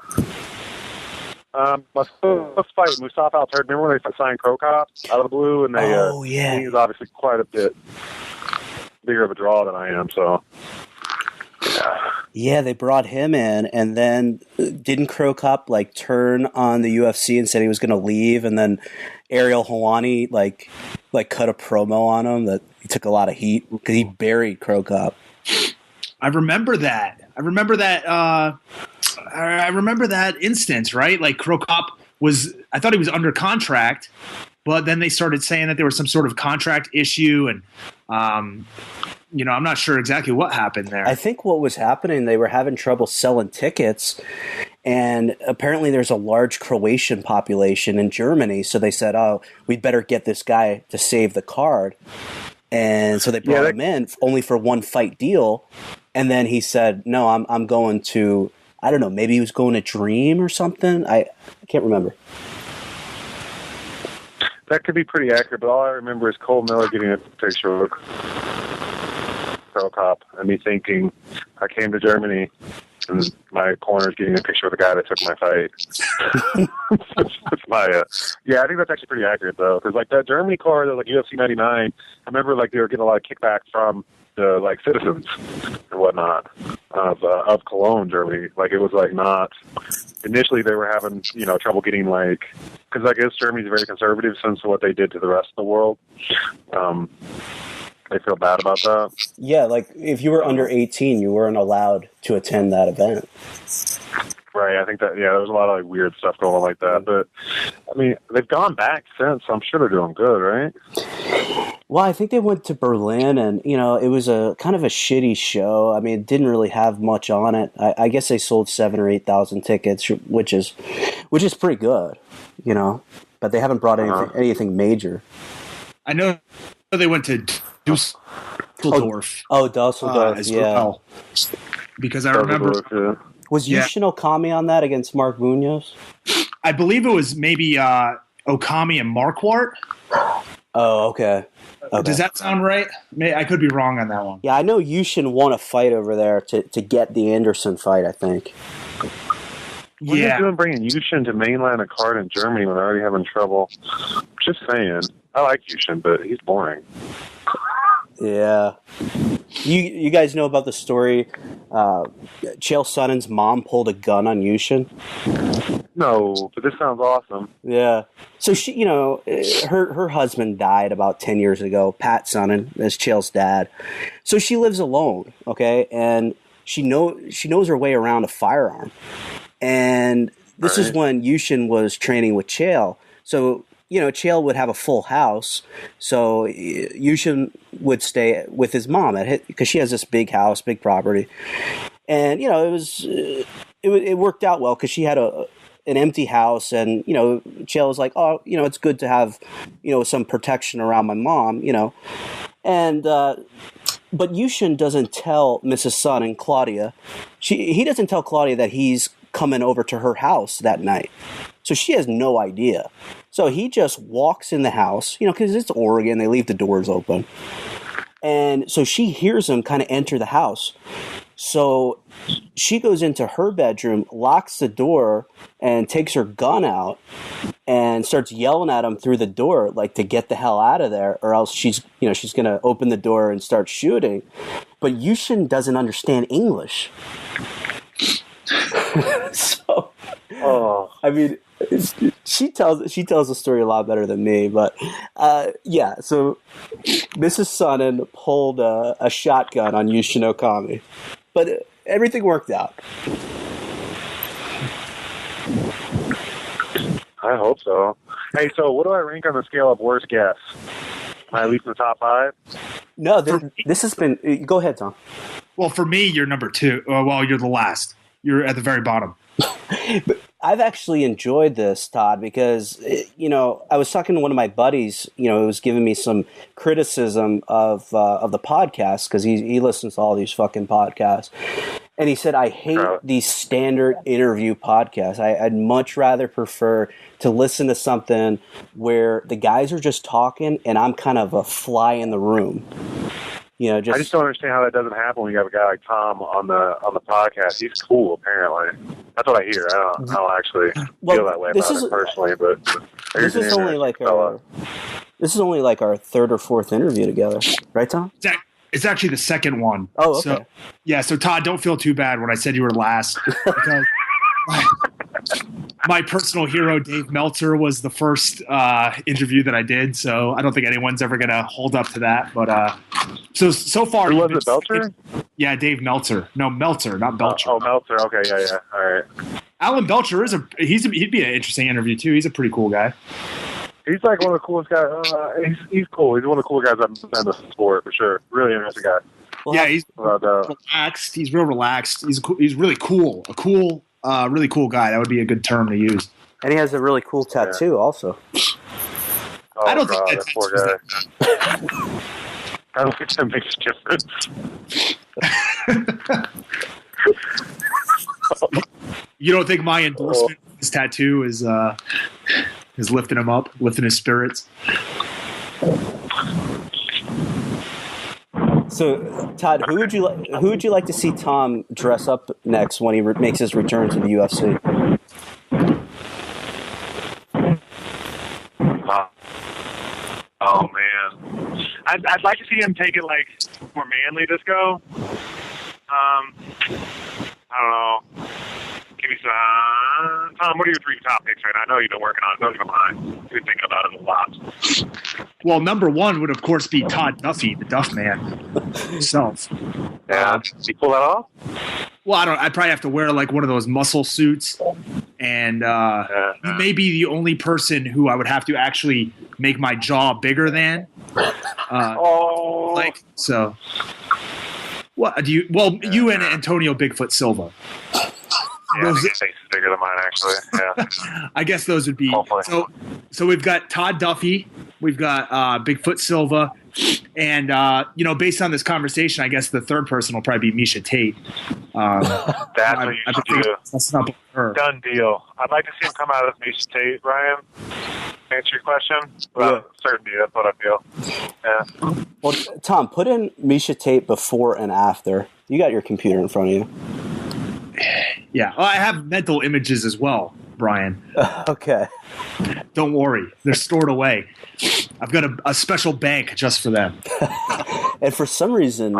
I was supposed to fight Mustafa Al-Turd. Remember when they signed Crow Cop out of the blue? And they, he's obviously quite a bit bigger of a draw than I am, so... Yeah, they brought him in, and then didn't Crow Cop like turn on the UFC and said he was going to leave, and then Ariel Helwani like cut a promo on him that he took a lot of heat because he buried Crow Cop. I remember that. I remember that instance, right? Like Crow Cop I thought he was under contract, but then they started saying that there was some sort of contract issue, and I'm not sure exactly what happened there. I think what was happening, they were having trouble selling tickets, and apparently there's a large Croatian population in Germany, so they said, oh, we'd better get this guy to save the card. And so they brought him in only for one fight deal, and then he said, no, I'm going to, I don't know, maybe he was going to Dream or something? I can't remember. That could be pretty accurate, but all I remember is Cole Miller getting a picture of Crow Cop and me thinking I came to Germany and my corner's getting a picture of the guy that took my fight. I think that's actually pretty accurate though, because like that Germany card, like UFC 99, I remember like they were getting a lot of kickback from the like citizens and whatnot of Cologne, Germany. Like it was like not initially they were having trouble getting like, because I guess Germany's very conservative since what they did to the rest of the world. They feel bad about that. Yeah, like if you were under 18, you weren't allowed to attend that event. Right, I think that, there was a lot of like weird stuff going on like that. But, I mean, they've gone back since, so I'm sure they're doing good, right? Well, I think they went to Berlin, and, it was a kind of a shitty show. I mean, it didn't really have much on it. I guess they sold 7,000 or 8,000 tickets, which is pretty good, But they haven't brought anything major. I know they went to Dusseldorf. Dusseldorf, as well. Because I remember... Was Yushin Okami on that against Mark Munoz? I believe it was maybe Okami and Marquardt. Oh, okay. Does that sound right? I could be wrong on that one. Yeah, I know Yushin won a fight over there to get the Anderson fight, I think. What are they doing bringing Yushin to mainline a card in Germany when they're already having trouble? Just saying. I like Yushin, but he's boring. Yeah. You guys know about the story? Chael Sonnen's mom pulled a gun on Yushin. No, but this sounds awesome. Yeah. So she, her husband died about 10 years ago. Pat Sonnen is Chael's dad. So she lives alone. Okay, and she knows her way around a firearm. And this is when Yushin was training with Chael. So Chael would have a full house, so Yushin would stay with his mom because she has this big house, big property, and it worked out well because she had an empty house, and Chael was like, oh, it's good to have some protection around my mom, and but Yushin doesn't tell Mrs. Sonnen, Claudia, he doesn't tell Claudia that he's coming over to her house that night. So she has no idea. So he just walks in the house, because it's Oregon, they leave the doors open. And so she hears him kind of enter the house. So she goes into her bedroom, locks the door, and takes her gun out and starts yelling at him through the door, like to get the hell out of there, or else she's going to open the door and start shooting. But Yushin doesn't understand English. So, I mean, she tells the story a lot better than me, but so Mrs. Sonnen pulled a shotgun on Yushin Okami, but everything worked out. I hope so. Hey, so what do I rank on the scale of worst guess? Am I at least in the top 5? No, this has been... Go ahead, Tom. Well, for me, you're number 2. Well, you're the last. You're at the very bottom. But I've actually enjoyed this, Todd, because, I was talking to one of my buddies, who was giving me some criticism of the podcast, because he listens to all these fucking podcasts. And he said, I hate these standard interview podcasts. I'd much rather prefer to listen to something where the guys are just talking and I'm kind of a fly in the room. I just don't understand how that doesn't happen when you have a guy like Tom on the podcast. He's cool, apparently. That's what I hear. I don't actually feel that way about it personally, but this is only like our third or fourth interview together, right, Tom? It's actually the second one. Oh, okay. So Todd, don't feel too bad when I said you were last. Because my personal hero, Dave Meltzer, was the first interview that I did. So I don't think anyone's ever going to hold up to that. But so far, who was it, Belcher? Yeah, Dave Meltzer. No, Meltzer, not Belcher. Meltzer. Okay, yeah. All right. Alan Belcher he'd be an interesting interview too. He's a pretty cool guy. He's like one of the coolest guys. He's cool. He's one of the cool guys I've met in the sport for sure. Really interesting guy. Well, yeah, he's relaxed. He's real relaxed. He's really cool. A cool, really cool guy. That would be a good term to use. And he has a really cool tattoo, also. I don't think that poor guy. I don't think that makes a difference. You don't think my endorsement of his tattoo is lifting him up, lifting his spirits? So, Todd, who would you like to see Tom dress up next when he makes his return to the UFC? Oh man, I'd like to see him take it like more manly. This go. I don't know. Give me some. Tom, what are your 3 top picks right now? I know you've been working on it. Don't even mind. You've been thinking about it a lot. Well, number 1 would, of course, be Todd Duffee, the Duff Man himself. Yeah. Did he pull that off? Well, I'd probably have to wear like one of those muscle suits. And he may be the only person who I would have to actually make my jaw bigger than. So. What do you? Well, you and Antonio Bigfoot Silva. Yeah, his face is bigger than mine, actually. Yeah. I guess those would be. Hopefully. So we've got Todd Duffee, we've got Bigfoot Silva, and based on this conversation, I guess the third person will probably be Miesha Tate. That's what you should do. That's not her. Done deal. I'd like to see him come out as Miesha Tate, Ryan. Answer your question? Well, certainty. That's what I feel. Yeah. Well, Tom, put in Miesha Tate before and after. You got your computer in front of you. Yeah. Well, I have mental images as well, Brian. Okay. Don't worry. They're stored away. I've got a special bank just for them. And for some reason,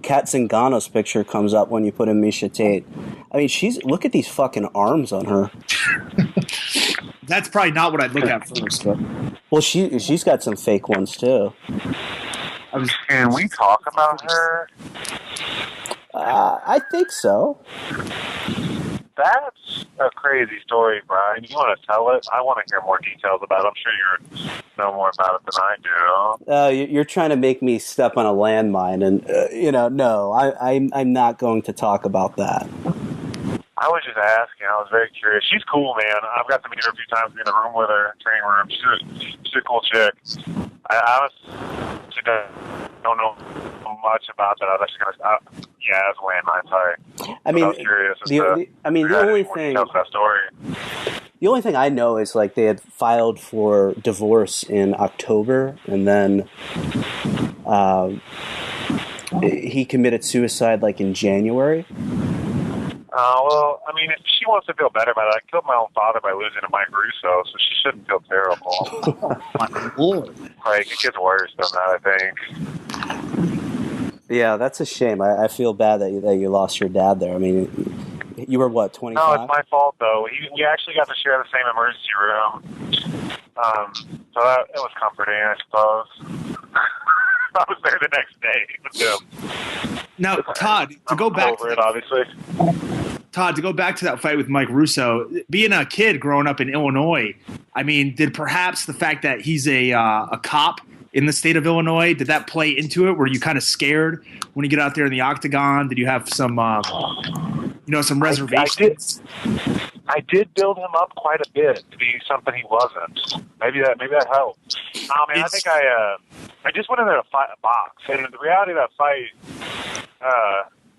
Kat Zingano's picture comes up when you put in Miesha Tate. I mean, look at these fucking arms on her. That's probably not what I'd look at first. But. Well, she's got some fake ones, too. Can we talk about her? I think so. That's a crazy story, Brian. You want to tell it? I want to hear more details about it. I'm sure you know more about it than I do. You're trying to make me step on a landmine, and no, I'm not going to talk about that. I was just asking. I was very curious. She's cool, man. I've got to meet her a few times in the room with her, training room. She's a cool chick. I don't know much about that. I was actually going to... it's a landmine, sorry. I mean, I was curious the only thing I know is like they had filed for divorce in October, and then he committed suicide like in January. Well, I mean, if she wants to feel better about it, I killed my own father by losing to Mike Russo, so she shouldn't feel terrible. Like, it gets worse than that, I think. Yeah, that's a shame. I feel bad that you lost your dad there. I mean, you were, what, 25? No, it's my fault, though. We actually got to share the same emergency room. So it was comforting, I suppose. I was there the next day with him. Now, Todd, to go back to it, obviously. Todd, to go back to that fight with Mike Russo, being a kid growing up in Illinois, I mean, did perhaps the fact that he's a cop in the state of Illinois, did that play into it? Were you kind of scared when you get out there in the octagon? Did you have some, some reservations? I did build him up quite a bit to be something he wasn't. Maybe that helped. I think I just went in there to fight a box, and the reality of that fight,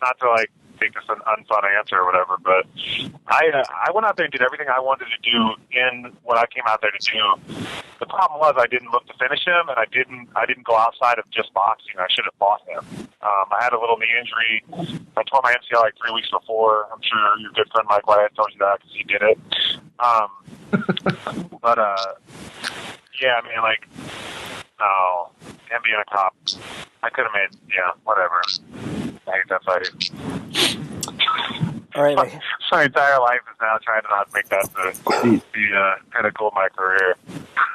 not to like make this an unfun answer or whatever, but I went out there and did everything I wanted to do in what I came out there to do. The problem was I didn't look to finish him, and I didn't go outside of just boxing. I should have fought him. I had a little knee injury. I tore my MCL like 3 weeks before. I'm sure your good friend Mike Wyatt told you that because he did it. But yeah, I mean, like, no, him being a cop, I could have made, whatever. I hate that fighting. All right. My entire life is now trying to not make that the pinnacle of my career.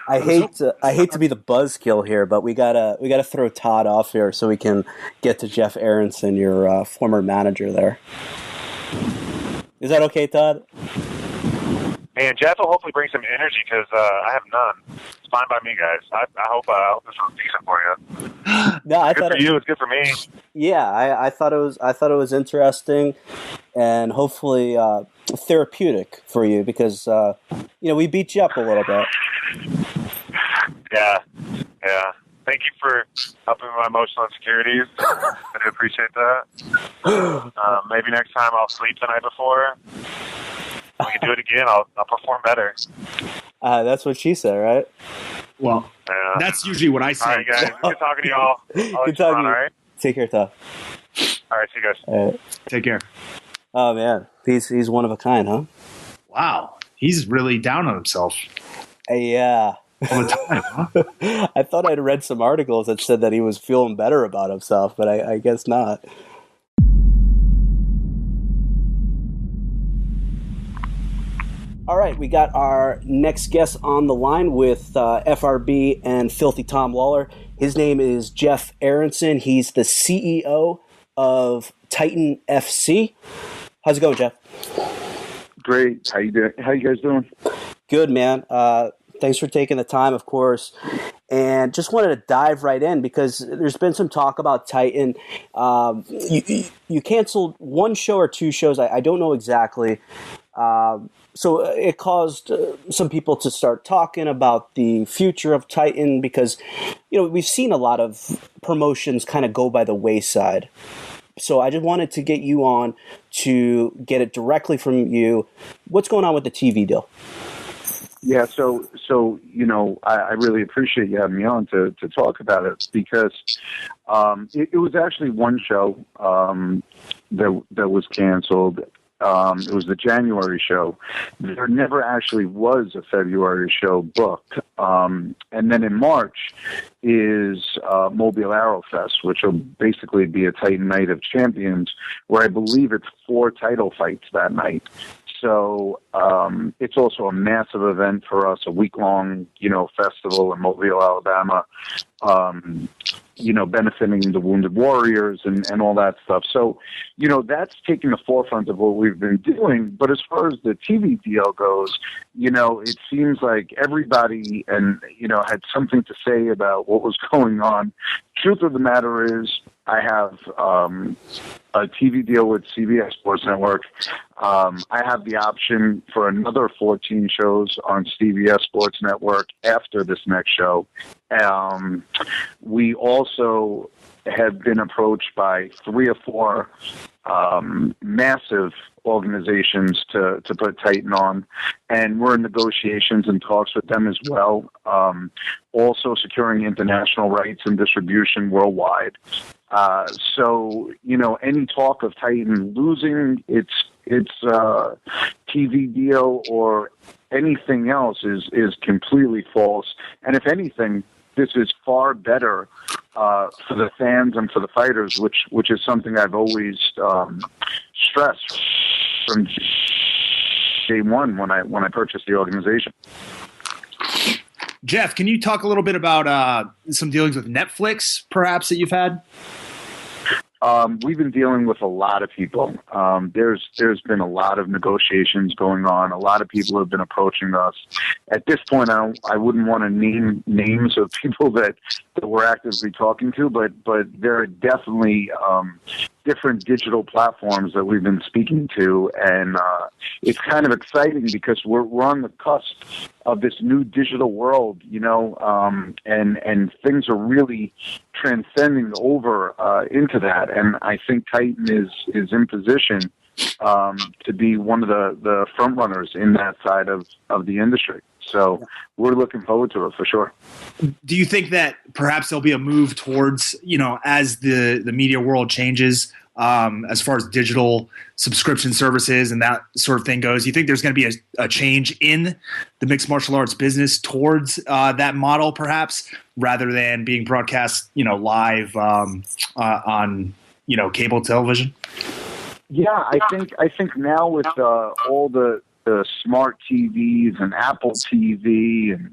I hate to be the buzzkill here, but we gotta throw Todd off here so we can get to Jeff Aronson, your former manager there. Is that okay, Todd? And Jeff will hopefully bring some energy because I have none. It's fine by me, guys. I hope this was decent for you. No, I good thought for you. It's good for me. Yeah, I thought it was interesting and hopefully therapeutic for you because we beat you up a little bit. Yeah. Thank you for helping my emotional insecurities. I do appreciate that. Maybe next time I'll sleep the night before. We can do it again. I'll perform better. That's what she said, right? Well, that's usually what I say. All right, guys. Good talking to y'all. Good talking to you. All right? Take care, Todd. All right, see you guys. Take care. Oh, man. He's one of a kind, huh? Wow. He's really down on himself. Yeah. All the time, huh? I thought I'd read some articles that said that he was feeling better about himself, but I guess not. All right, we got our next guest on the line with FRB and Filthy Tom Lawlor. His name is Jeff Aronson. He's the CEO of Titan FC. How's it going, Jeff? Great. How you doing? How you guys doing? Good, man. Thanks for taking the time, of course. And just wanted to dive right in because there's been some talk about Titan. You canceled one show or two shows. I don't know exactly. So it caused some people to start talking about the future of Titan because, we've seen a lot of promotions kind of go by the wayside. So I just wanted to get you on to get it directly from you. What's going on with the TV deal? Yeah, so I really appreciate you having me on to talk about it because it was actually one show that was canceled. It was the January show. There never actually was a February show booked. And then in March is Mobile Arrow Fest, which will basically be a Titan Night of Champions, where I believe it's 4 title fights that night. So it's also a massive event for us, a week-long, festival in Mobile, Alabama, benefiting the Wounded Warriors and all that stuff. So, that's taking the forefront of what we've been doing. But as far as the TV deal goes, it seems like everybody had something to say about what was going on. Truth of the matter is, I have a TV deal with CBS Sports Network. I have the option for another 14 shows on CBS Sports Network after this next show. We also have been approached by 3 or 4 massive organizations to put Titan on, and we're in negotiations and talks with them as well. Also securing international rights and distribution worldwide. So, any talk of Titan losing its TV deal or anything else is completely false. And if anything, this is far better for the fans and for the fighters, which is something I've always stressed from day one when I purchased the organization. Jeff, can you talk a little bit about some dealings with Netflix, perhaps, that you've had? We've been dealing with a lot of people. There's been a lot of negotiations going on. A lot of people have been approaching us. At this point, I wouldn't want to name names of people that we're actively talking to, but there are definitely different digital platforms that we've been speaking to, and it's kind of exciting because we're on the cusp of this new digital world, and things are really transcending over into that. And I think Titan is in position to be one of the front runners in that side of the industry. So we're looking forward to it for sure. Do you think that perhaps there'll be a move towards, as the media world changes, as far as digital subscription services and that sort of thing goes, you think there's going to be a change in the mixed martial arts business towards that model, perhaps, rather than being broadcast, live on cable television? Yeah, I think now with all the smart TVs and Apple TV and,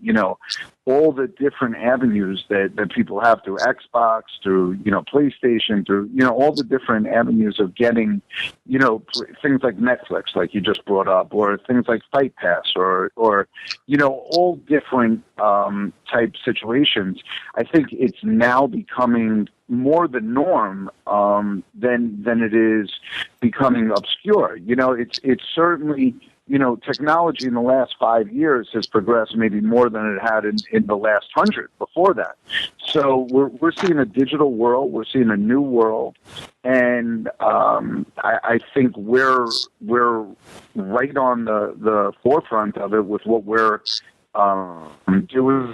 all the different avenues that people have through Xbox, through, PlayStation, through, all the different avenues of getting, things like Netflix, like you just brought up, or things like Fight Pass, or all different type situations. I think it's now becoming more the norm than it is becoming obscure. It's certainly, technology in the last 5 years has progressed maybe more than it had in the last 100 before that. So we're seeing a digital world, we're seeing a new world, and I think we're right on the forefront of it with what we're doing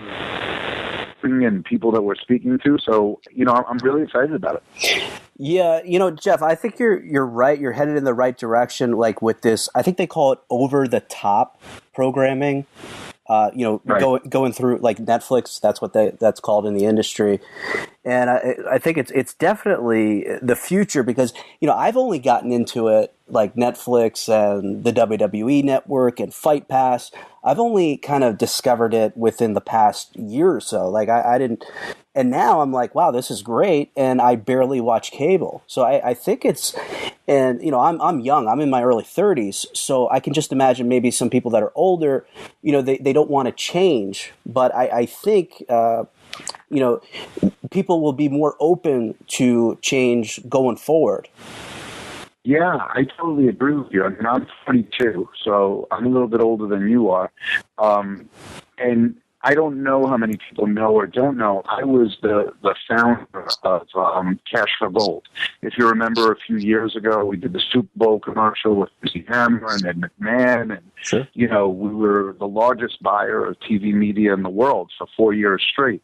and people that we're speaking to. So, I'm really excited about it. Yeah, Jeff, I think you're right. You're headed in the right direction. Like with this, I think they call it over the top programming. Right. Going through like Netflix, that's called in the industry. And I think it's definitely the future because, I've only gotten into it like Netflix and the WWE Network and Fight Pass. I've only kind of discovered it within the past year or so. Like I didn't, and now I'm like, wow, this is great. And I barely watch cable. So I think it's, and I'm young, I'm in my early 30s. So I can just imagine maybe some people that are older, they don't want to change, but I think, people will be more open to change going forward. Yeah, I totally agree with you. I mean, I'm 42, so I'm a little bit older than you are. And I don't know how many people know or don't know. I was the founder of Cash for Gold. If you remember, a few years ago, we did the Super Bowl commercial with MC Hammer and Ed McMahon. And, sure. We were the largest buyer of TV media in the world for 4 years straight.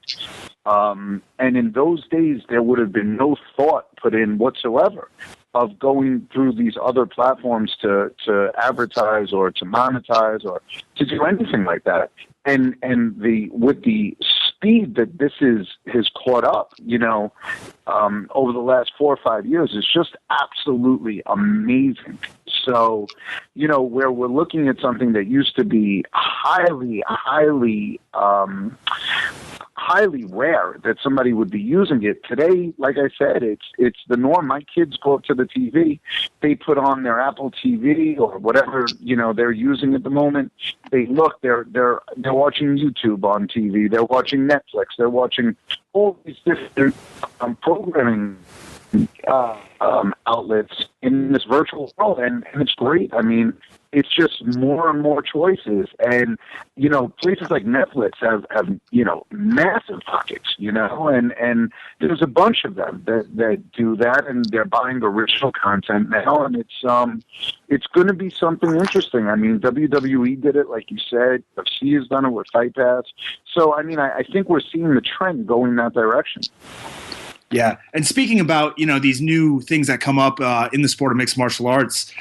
And in those days, there would have been no thought put in whatsoever of going through these other platforms to advertise or to monetize or to do anything like that. And with the speed that this has caught up, over the last 4 or 5 years is just absolutely amazing. So, where we're looking at something that used to be highly rare that somebody would be using it today. Like I said, it's the norm. My kids go up to the TV, they put on their Apple TV or whatever they're using at the moment. They look, they're watching YouTube on TV, they're watching Netflix, they're watching all these different programming outlets in this virtual world, and it's great. I mean, it's just more and more choices, and places like Netflix have massive pockets, and there's a bunch of them that do that, and they're buying original content now, and it's going to be something interesting. I mean, WWE did it, like you said. UFC has done it with Fight Pass. So, I mean, I think we're seeing the trend going that direction. Yeah. And speaking about, these new things that come up in the sport of mixed martial arts,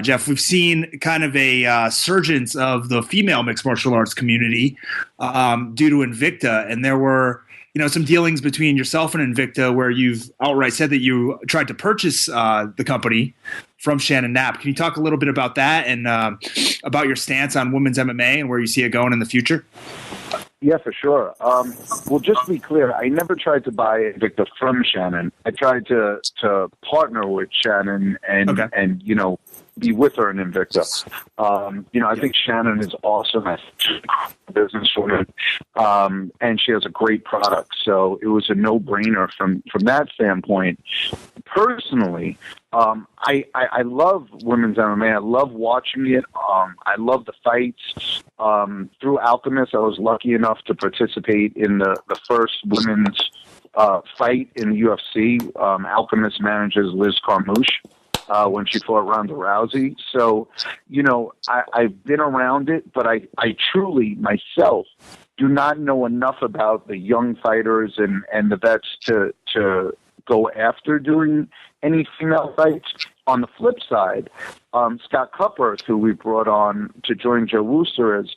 Jeff, we've seen kind of a surgence of the female mixed martial arts community due to Invicta. And there were, some dealings between yourself and Invicta where you've outright said that you tried to purchase the company from Shannon Knapp. Can you talk a little bit about that and about your stance on women's MMA and where you see it going in the future? Yeah, for sure. Well, just to be clear, I never tried to buy Invicta from Shannon. I tried to partner with Shannon and be with her in Invicta. I think Shannon is awesome at businesswoman, and she has a great product. So it was a no-brainer from that standpoint. Personally, I love women's MMA. I love watching it. I love the fights. Through Alchemist, I was lucky enough to participate in the first women's fight in the UFC. Alchemist manages Liz Carmouche when she fought Ronda Rousey. So, I've been around it, but I truly, myself, do not know enough about the young fighters and the vets to go after doing any female fights. On the flip side, Scott Cupworth, who we brought on to join Joe Wooster as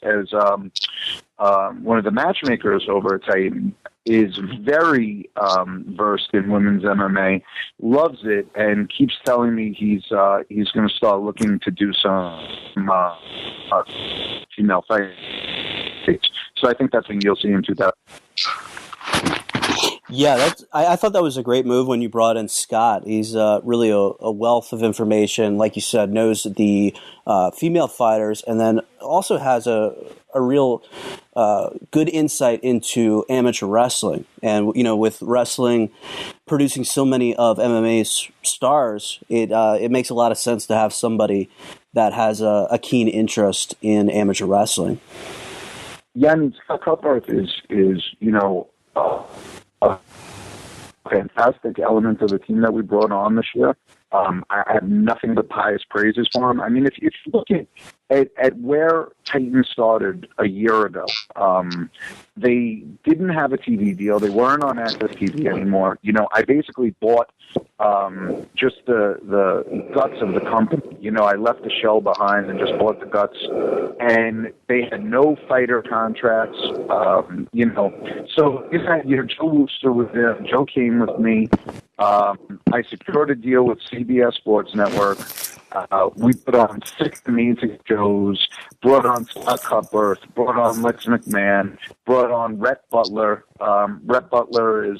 one of the matchmakers over at Titan, is very versed in women's MMA, loves it, and keeps telling me he's going to start looking to do some female fights. So I think that's when you'll see in 2000. Yeah, I thought that was a great move when you brought in Scott. He's really a wealth of information, like you said, knows the female fighters, and then also has a real good insight into amateur wrestling. And, with wrestling producing so many of MMA's stars, it makes a lot of sense to have somebody that has a keen interest in amateur wrestling. Yeah, I mean, Scott Cupworth is a fantastic element of the team that we brought on this year. I have nothing but pious praises for him. I mean, if you look at where Titan started a year ago, they didn't have a TV deal. They weren't on Access TV anymore. I basically bought just the guts of the company. I left the shell behind and just bought the guts. And they had no fighter contracts, So Joe Wooster was there. Joe came with me. I secured a deal with CBS Sports Network. We put on 6 amazing shows, brought on Scott Cupworth, brought on Lex McMahon, brought on Rhett Butler. Rhett Butler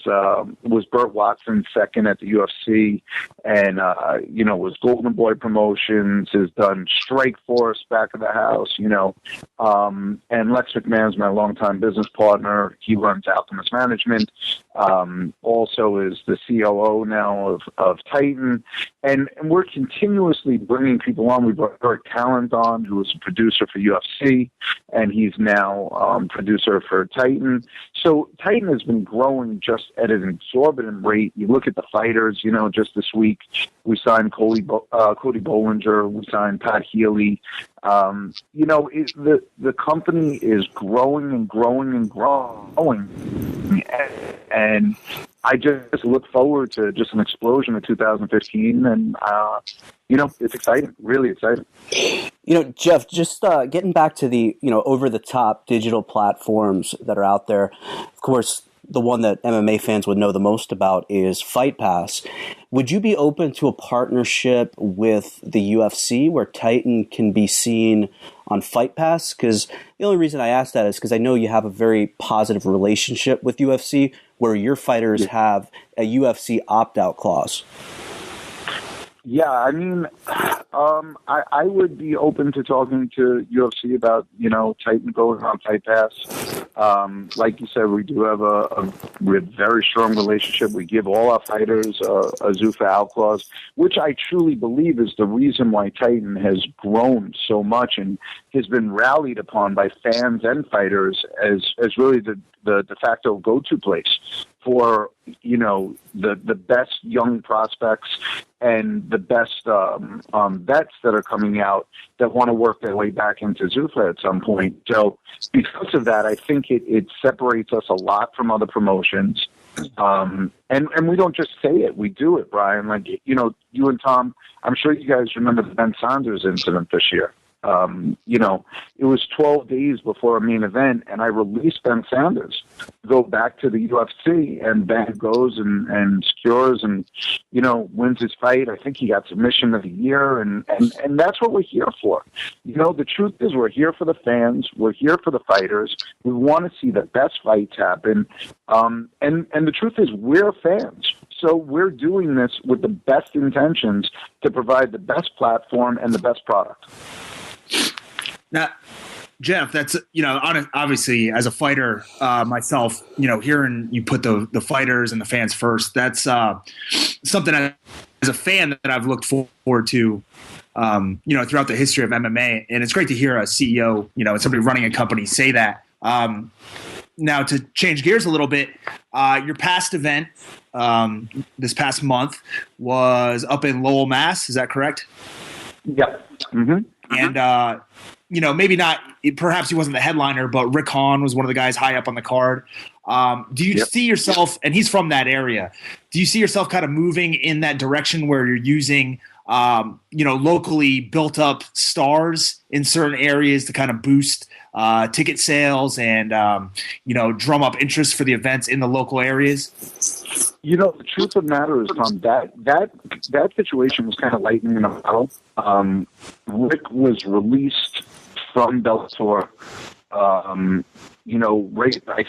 was Burt Watson's second at the UFC, and was Golden Boy Promotions, has done Strike Force, Back of the House, and Lex McMahon's my longtime business partner. He runs Alchemist Management, also is the COO now of Titan, and we're continuously bringing people on. We brought Eric Talent on, who was a producer for UFC, and he's now producer for Titan. So Titan has been growing just at an exorbitant rate. You look at the fighters, just this week, we signed Cody Bollinger, we signed Pat Healy. The company is growing and growing and growing. And I just look forward to just an explosion of 2015, and it's exciting, really exciting. Jeff, just getting back to the over-the-top digital platforms that are out there. Of course, the one that MMA fans would know the most about is Fight Pass. Would you be open to a partnership with the UFC where Titan can be seen on Fight Pass? Because the only reason I ask that is because I know you have a very positive relationship with UFC where your fighters have a UFC opt-out clause. Yeah, I mean, I would be open to talking to UFC about, Titan going on Fight Pass. Like you said, we do have a very strong relationship. We give all our fighters a Zuffa out clause, which I truly believe is the reason why Titan has grown so much and has been rallied upon by fans and fighters as really the de facto go-to place for, the best young prospects and the best vets that are coming out that want to work their way back into Zuffa at some point. So because of that, I think it separates us a lot from other promotions. And we don't just say it, we do it, Brian. Like, you and Tom, I'm sure you guys remember the Ben Saunders incident this year. It was 12 days before a main event, and I released Ben Saunders to go back to the UFC, and Ben goes and secures and, wins his fight. I think he got submission of the year, and that's what we're here for. The truth is we're here for the fans. We're here for the fighters. We want to see the best fights happen. And the truth is we're fans. So we're doing this with the best intentions to provide the best platform and the best product. Now, Jeff, that's, obviously as a fighter myself, hearing you put the fighters and the fans first, that's something as a fan that I've looked forward to, throughout the history of MMA. And it's great to hear a CEO, and somebody running a company say that. Now, to change gears a little bit, your past event this past month was up in Lowell, Mass. Is that correct? Yeah. Mm-hmm. And, maybe not, perhaps he wasn't the headliner, but Rick Hahn was one of the guys high up on the card. Do you see yourself, and he's from that area, do you see yourself kind of moving in that direction where you're using, locally built up stars in certain areas to kind of boost ticket sales and, drum up interest for the events in the local areas? The truth of the matter is, Tom, that situation was kind of lightning in a bottle. Rick was released from Bellator, I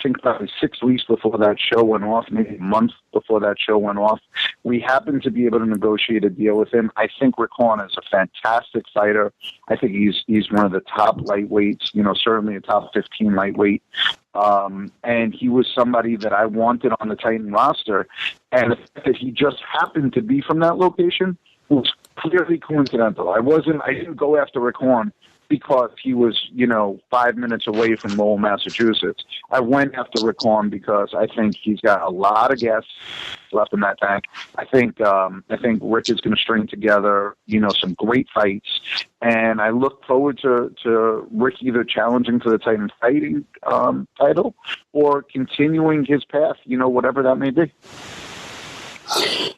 think probably 6 weeks before that show went off, maybe a month before that show went off. We happened to be able to negotiate a deal with him. I think Rick Hahn is a fantastic fighter. I think he's one of the top lightweights, certainly a top 15 lightweight. And he was somebody that I wanted on the Titan roster. And the fact that he just happened to be from that location was clearly coincidental. I didn't go after Rick Hahn because he was, 5 minutes away from Lowell, Massachusetts. I went after Rick Hahn because I think he's got a lot of gas left in that tank. I think Rick is going to string together, some great fights, and I look forward to Rick either challenging for the Titan fighting title or continuing his path, whatever that may be.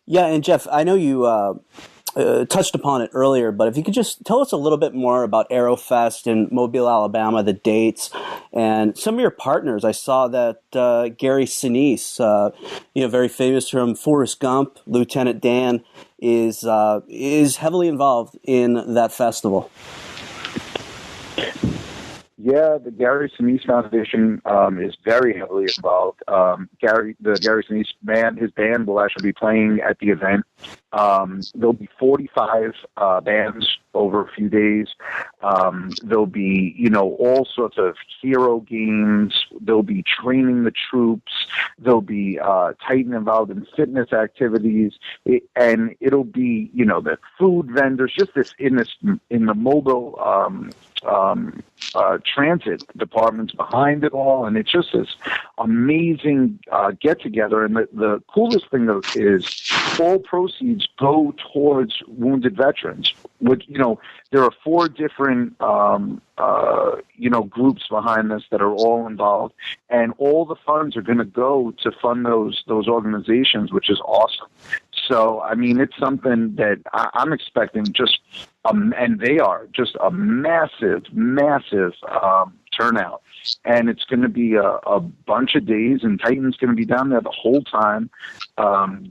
Yeah, and Jeff, I know you touched upon it earlier, but if you could just tell us a little bit more about Aerofest in Mobile, Alabama, the dates, and some of your partners. I saw that Gary Sinise, very famous from Forrest Gump, Lieutenant Dan, is heavily involved in that festival. Yeah, the Gary Sinise Foundation is very heavily involved. The Gary Sinise band, his band will actually be playing at the event. There'll be 45 bands over a few days. There'll be, all sorts of hero games. There'll be training the troops. There'll be Titan involved in fitness activities, and it'll be, the food vendors. Just in the mobile transit departments behind it all, and it's just this amazing get together. And the coolest thing is all proceeds go towards wounded veterans. Which there are 4 different groups behind this that are all involved, and all the funds are going to go to fund those organizations, which is awesome. So, I mean, it's something that I'm expecting and they are just a massive turnout. And it's going to be a bunch of days, and Titan's going to be down there the whole time,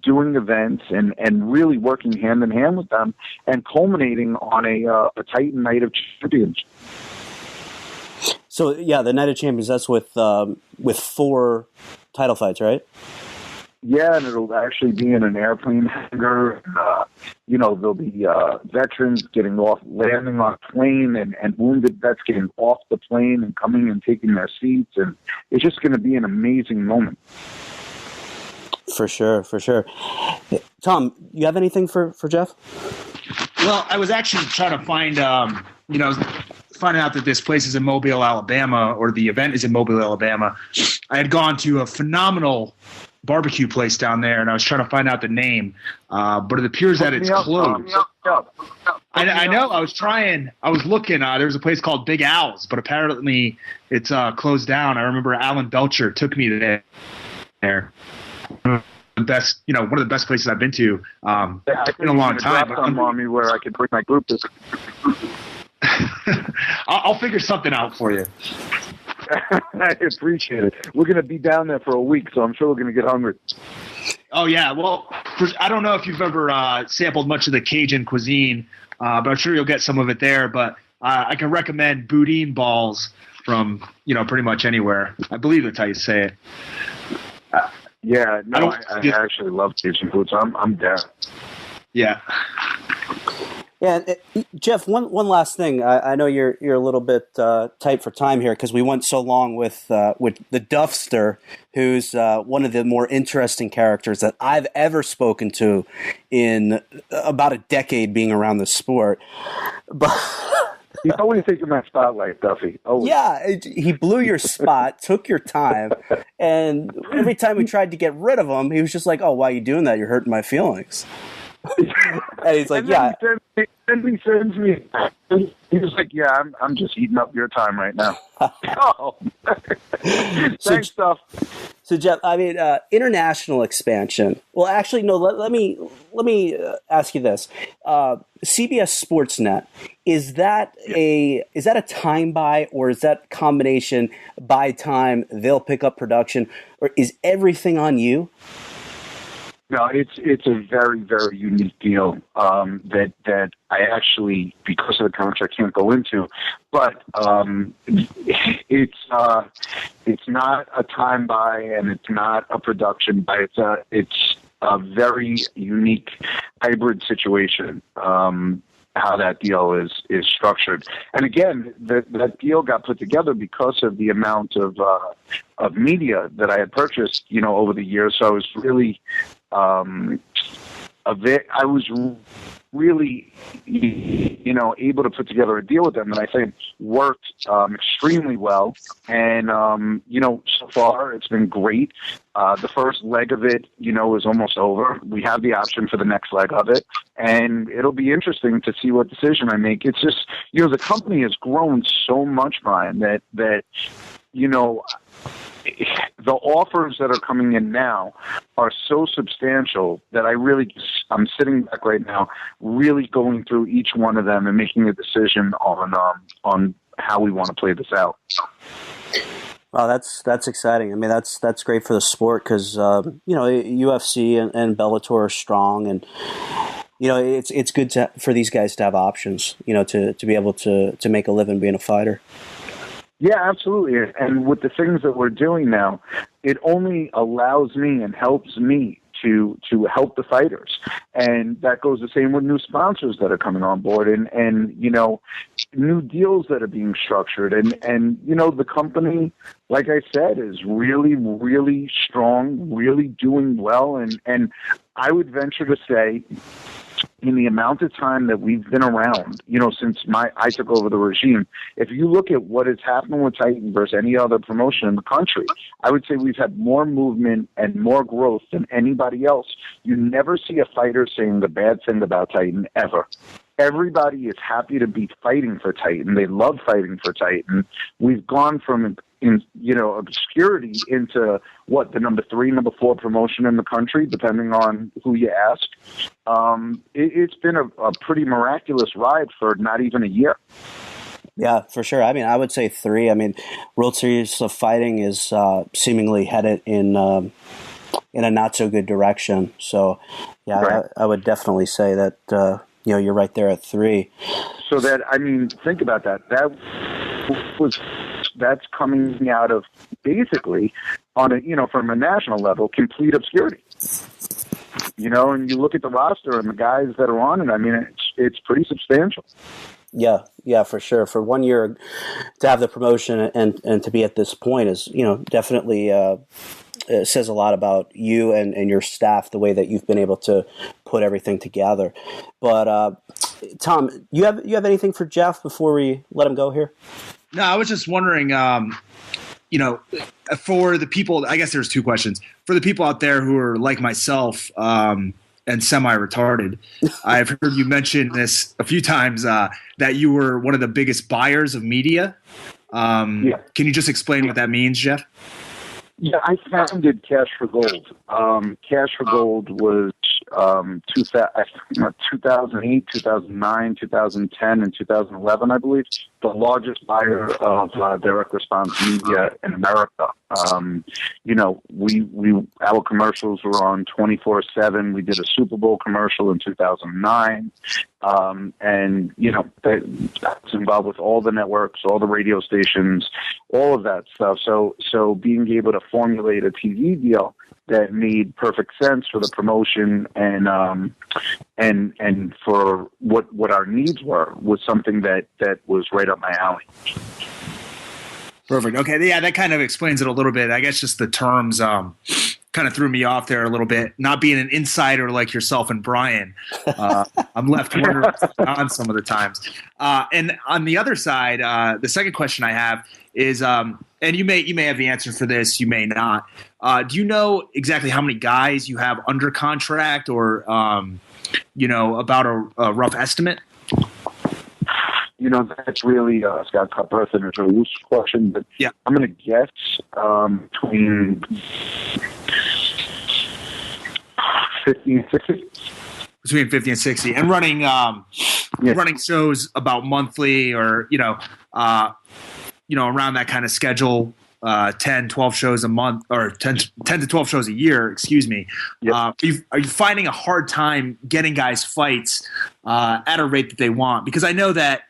doing events and really working hand in hand with them, and culminating on a Titan Night of Champions. So, yeah, the Night of Champions, that's with 4 title fights, right? Yeah, and it'll actually be in an airplane hangar. There'll be veterans landing on a plane, and wounded vets getting off the plane and coming and taking their seats. And it's just going to be an amazing moment. For sure. Tom, you have anything for Jeff? Well, I was actually trying to find, finding out that this place is in Mobile, Alabama, or the event is in Mobile, Alabama. I had gone to a phenomenal barbecue place down there, and I was trying to find out the name, but it appears that it's closed. I know. I was looking. There was a place called Big Al's, but apparently it's closed down. I remember Alan Belcher took me there. The best, one of the best places I've been to in a long time. On me where I could bring my group to. I'll figure something out for you. I appreciate it. We're going to be down there for a week, so I'm sure we're going to get hungry. Oh, yeah. Well, I don't know if you've ever sampled much of the Cajun cuisine, but I'm sure you'll get some of it there. But I can recommend boudin balls from, pretty much anywhere. I believe that's how you say it. Yeah, no, I actually love teaching food, so I'm down. Yeah. Yeah, Jeff. One last thing. I know you're a little bit tight for time here because we went so long with the Duffster, who's one of the more interesting characters that I've ever spoken to in about a decade being around the sport. But he's always taking my spotlight, Duffy. Always. Yeah, he blew your spot, took your time, and every time we tried to get rid of him, he was just like, "Oh, why are you doing that? You're hurting my feelings." And he's like, "Yeah." Then he sends me. He was like, "Yeah, I'm just eating up your time right now." Oh, thanks, stuff. So, Jeff, I mean, international expansion. Well, actually, no. Let me ask you this: CBS Sportsnet, is that a time buy, or is that combination buy time? They'll pick up production, or is everything on you? No, it's a very, very unique deal that I actually, because of the contract, can't go into. But it's not a time buy and it's not a production buy. It's a very unique hybrid situation. How that deal is structured, and again, that deal got put together because of the amount of media that I had purchased, over the years. So I was really able to put together a deal with them, and I think worked extremely well. And so far it's been great. The first leg of it, is almost over. We have the option for the next leg of it, and it'll be interesting to see what decision I make. It's just, the company has grown so much, Brian, that the offers that are coming in now are so substantial that I'm sitting back right now, really going through each one of them and making a decision on how we want to play this out. Wow, that's exciting. I mean, that's great for the sport because UFC and Bellator are strong, and it's good for these guys to have options. To be able to make a living being a fighter. Yeah, absolutely. And with the things that we're doing now, it only allows me and helps me to help the fighters. And that goes the same with new sponsors that are coming on board and new deals that are being structured. And the company, like I said, is really, really strong, really doing well. And I would venture to say, in the amount of time that we've been around, since I took over the regime, if you look at what is happening with Titan versus any other promotion in the country, I would say we've had more movement and more growth than anybody else. You never see a fighter saying the bad thing about Titan ever. Everybody is happy to be fighting for Titan. They love fighting for Titan. We've gone from obscurity into the number 3, number 4 promotion in the country, depending on who you ask. It's been a pretty miraculous ride for not even a year. Yeah, for sure. I mean, I would say 3. I mean, World Series of Fighting is seemingly headed in a not so good direction. So, yeah, right. I would definitely say that you're right there at 3. So think about that. That's coming out of basically on from a national level, complete obscurity. And you look at the roster and the guys that are on it. I mean, it's pretty substantial. Yeah, for sure. For 1 year to have the promotion and to be at this point is, definitely it says a lot about you and your staff, the way that you've been able to put everything together. But Tom, you have anything for Jeff before we let him go here? No, I was just wondering, for the people, I guess there's 2 questions. For the people out there who are like myself and semi-retarded, I've heard you mention this a few times, that you were one of the biggest buyers of media. Can you just explain what that means, Jeff? Yeah, I founded Cash for Gold. Cash for Gold was 2008, 2009, 2010, and 2011, I believe, the largest buyer of direct response media in America. Our commercials were on 24/7. We did a Super Bowl commercial in 2009. And I was involved with all the networks, all the radio stations, all of that stuff. So being able to formulate a TV deal that made perfect sense for the promotion and for what our needs were, was something that was right up my alley. Perfect. Okay, yeah, that kind of explains it a little bit. I guess just the terms kind of threw me off there a little bit. Not being an insider like yourself and Brian, I'm left wondering on some of the times. And on the other side, the second question I have is, and you may have the answer for this, you may not. Do you know exactly how many guys you have under contract, or about a rough estimate? That's really Scott Cutbirth, and it's a loose question, but yeah, I'm going to guess between 50 and 60. Between 50 and 60, and running shows about monthly, or around that kind of schedule, 10, 12 shows a month, or 10 to 12 shows a year, excuse me. Yep. Are you finding a hard time getting guys fights at a rate that they want? Because I know that,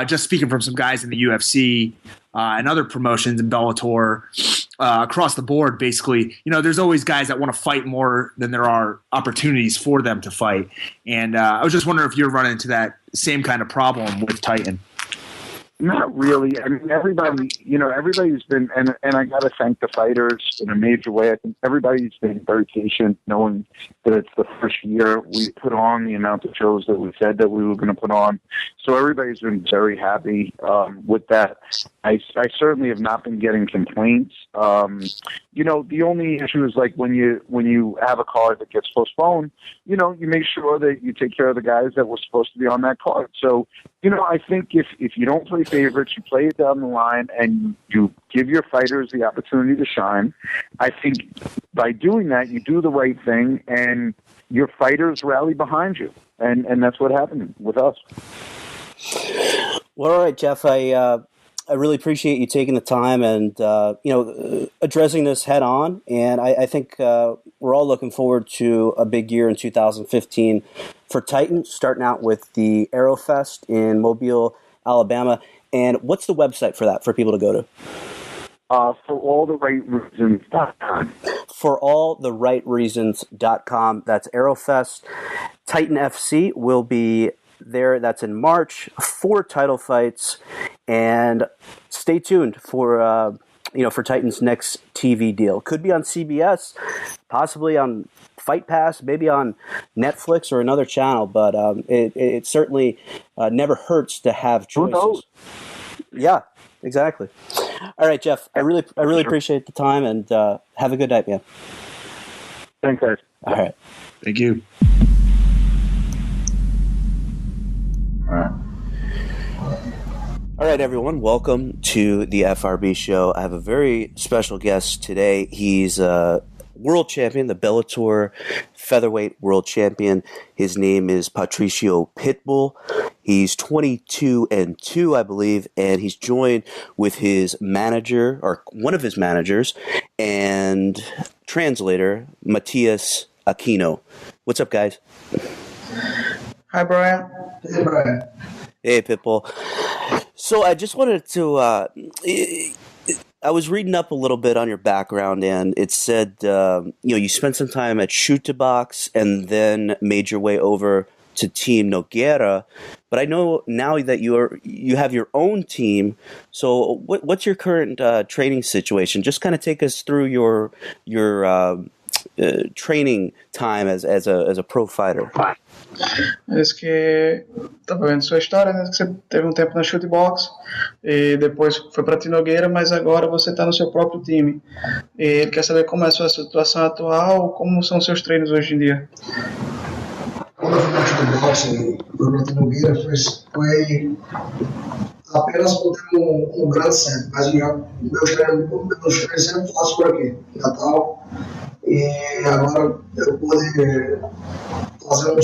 just speaking from some guys in the UFC and other promotions in Bellator, across the board, basically, there's always guys that want to fight more than there are opportunities for them to fight. And I was just wondering if you're running into that same kind of problem with Titan. Not really. I mean, everybody's been, and I got to thank the fighters in a major way. I think everybody's been very patient, knowing that it's the first year we put on the amount of shows that we said that we were going to put on. So everybody's been very happy with that. I certainly have not been getting complaints. The only issue is like when you have a card that gets postponed, you make sure that you take care of the guys that were supposed to be on that card. So, I think if you don't play favorites, you play it down the line, and you give your fighters the opportunity to shine. I think by doing that, you do the right thing, and your fighters rally behind you. And that's what happened with us. Well, all right, Jeff, I really appreciate you taking the time and, addressing this head on. And I think we're all looking forward to a big year in 2015 for Titan, starting out with the Aerofest in Mobile, Alabama. And what's the website for that for people to go to? ForAllTheRightReasons.com. ForAllTheRightReasons.com. That's Aerofest. Titan FC will be there. That's in March. 4 title fights. And stay tuned for Titan's next TV deal. Could be on CBS, possibly on Fight Pass, maybe on Netflix or another channel, but it certainly never hurts to have choices. Who knows? Yeah, exactly. All right, Jeff, I really appreciate the time, and have a good night, man. Thanks, guys. All right. Thank you. All right, everyone. Welcome to the FRB show. I have a very special guest today. He's a world champion, the Bellator featherweight world champion. His name is Patiricio Pitbull. He's 22-2, I believe, and he's joined with his manager, or one of his managers, and translator, Matias Aquino. What's up, guys? Hi, Brian. Hey, Brian. Hey, Pitbull. So I just wanted to, I was reading up a little bit on your background, and it said, you spent some time at Shoot to Box and then made your way over to Team Nogueira. But I know now that you have your own team. So what's your current training situation? Just kind of take us through your training time as a pro fighter. Isso que estava vendo sua história, né? Que você teve um tempo na Shoot Box e depois foi para Nogueira, mas agora você está no seu próprio time. E ele quer saber como é a sua situação atual, como são seus treinos hoje em dia. Quando eu fui na Shoot Box e fui para Nogueira, foi apenas por ter um grande centro, mas meus treinos sempre faço por aqui, em Natal. E agora eu pude fazer um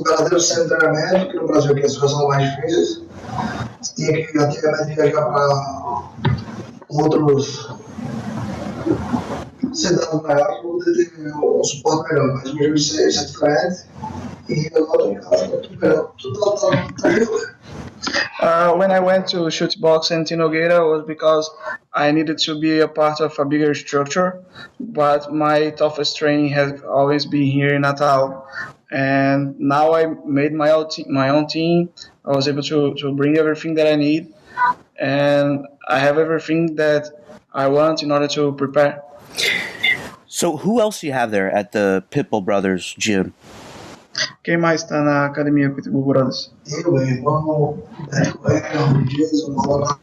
verdadeiro centro de treinamento, que no Brasil que as coisas são mais difíceis. Tinha que antigamente viajar para outros cidades maiores para poder ter um suporte melhor, mas mesmo isso é diferente. E agora estou em casa, tudo melhor, tudo está melhor. When I went to shoot box in Tinogueira was because I needed to be a part of a bigger structure, but my toughest training has always been here in Natal. And now I made my own team. I was able to bring everything that I need, and I have everything that I want in order to prepare. So who else do you have there at the Pitbull Brothers gym? Quem mais está na academia Pitbull Brothers? Eu, irmão, Beto, Jason, Ronaldo,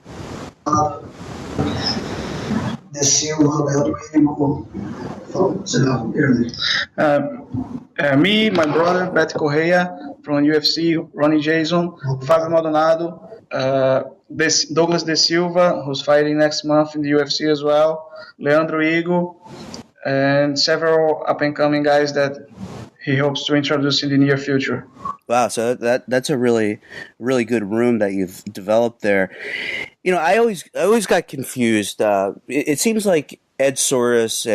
De Silva, Rodrigo, sei lá, me, my brother, Beto Correia from UFC, Ronnie Jason, Fábio Maldonado, Douglas De Silva, who's fighting next month in the UFC as well, Leandro Igo, and several up-and-coming guys that he hopes to introduce in the near future. Wow, so that's a really good room that you've developed there. You know, I always got confused. It seems like Ed Soros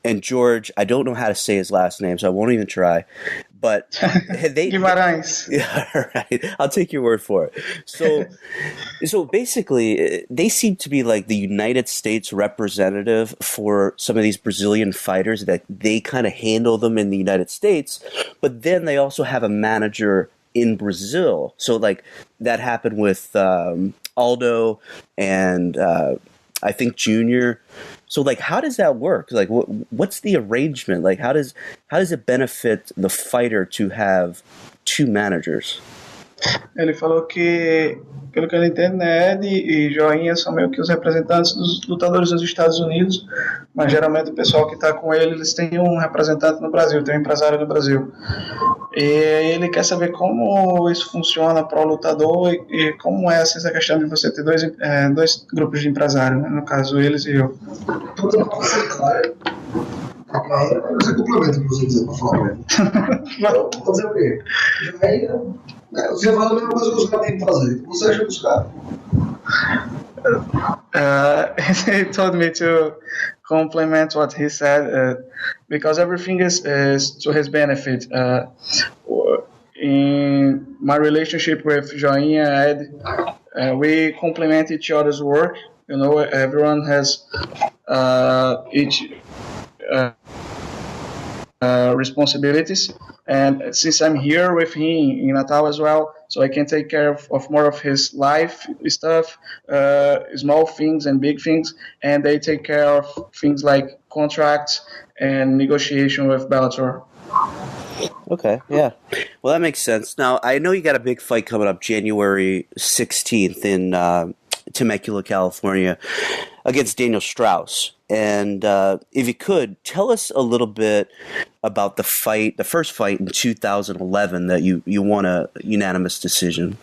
and George, I don't know how to say his last name, so I won't even try. But Guimarães. Yeah, right. I'll take your word for it. So basically, they seem to be like the United States representative for some of these Brazilian fighters, that they kind of handle them in the United States, but then they also have a manager in Brazil. So like that happened with Aldo and I think Junior. So, like, how does that work? Like, what's the arrangement? Like, how does it benefit the fighter to have two managers? Ele falou que, pelo que eu entendo, né, Ed e Joinha são meio que os representantes dos lutadores dos Estados Unidos, mas geralmente o pessoal que está com ele, eles têm um representante no Brasil, tem um empresário no Brasil. E ele quer saber como isso funciona para o lutador e como é essa questão de você ter dois grupos de empresários, né, no caso eles e eu. Tudo não pode ser claro. A carreira, você complementa o que você quiser para falar. Não, vou dizer o quê? Você fala a mesma coisa que os caras têm que fazer. Você acha dos caras? He told me to complement what he said because everything is to his benefit. In my relationship with Joinha and Ed, we complement each other's work. You know, everyone has each responsibilities, and since I'm here with him in Natal as well, so I can take care of more of his life stuff, small things and big things, and they take care of things like contracts and negotiation with Bellator. Okay, yeah. Well, that makes sense. Now, I know you got a big fight coming up January 16th in Temecula, California, against Daniel Strauss. And if you could, tell us a little bit about the first fight in 2011 that you won a unanimous decision.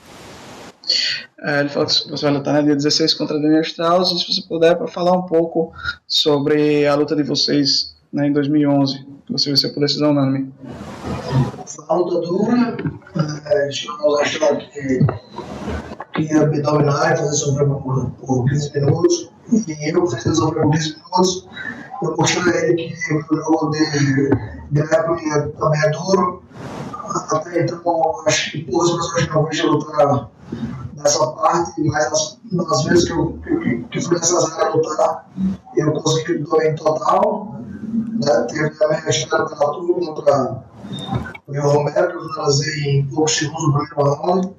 Ele falou que você vai lutar no dia 16 contra Daniel Strauss, e se você puder, para falar um pouco sobre a luta de vocês, né, em 2011, que você venceu por decisão unânime. Foi uma luta dura, chegamos a achar que ia me dominar e fazer sofrer por 15 minutos, e eu fiz ele sofrer por 15 minutos. Eu mostrei a ele que o jogo de grappling também é duro. Até então, acho que poucas pessoas não viram lutar nessa parte, mas nas vezes que fui nessas áreas lutar, eu consegui domínio total. Né? Teve a minha história pela turma contra o meu Romero, que eu finalizei em poucos segundos no primeiro round.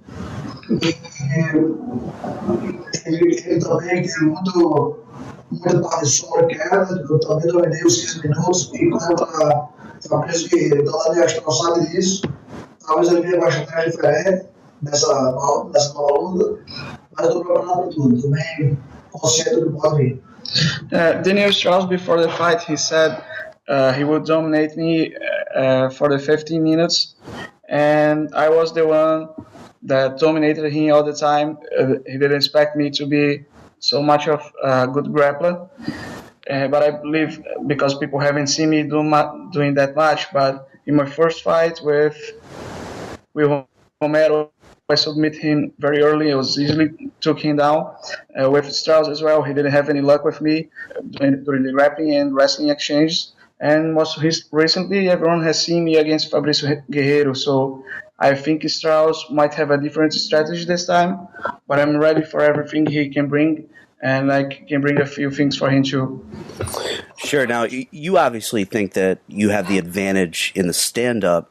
Ele também teve muita parte de sombra e queda. Eu também dominei os 15 minutos. E contra Fabrício Guerreiro, então a Daniel Strauss sabe disso. Talvez ele venha com uma estratégia diferente nessa nova luta, mas eu estou preparado para tudo. Também consciente do que pode vir. Daniel Strauss, before the fight, he said he would dominate me for the 15 minutes, and I was the one that dominated him all the time. He didn't expect me to be so much of a good grappler, but I believe because people haven't seen me doing that much, but in my first fight with Romero, I submit him very early. I was easily took him down. With Strauss as well, he didn't have any luck with me during the grappling and wrestling exchanges. And recently, everyone has seen me against Fabricio Guerrero, so I think Strauss might have a different strategy this time, but I'm ready for everything he can bring, and I can bring a few things for him too. Sure. Now, you obviously think that you have the advantage in the stand-up,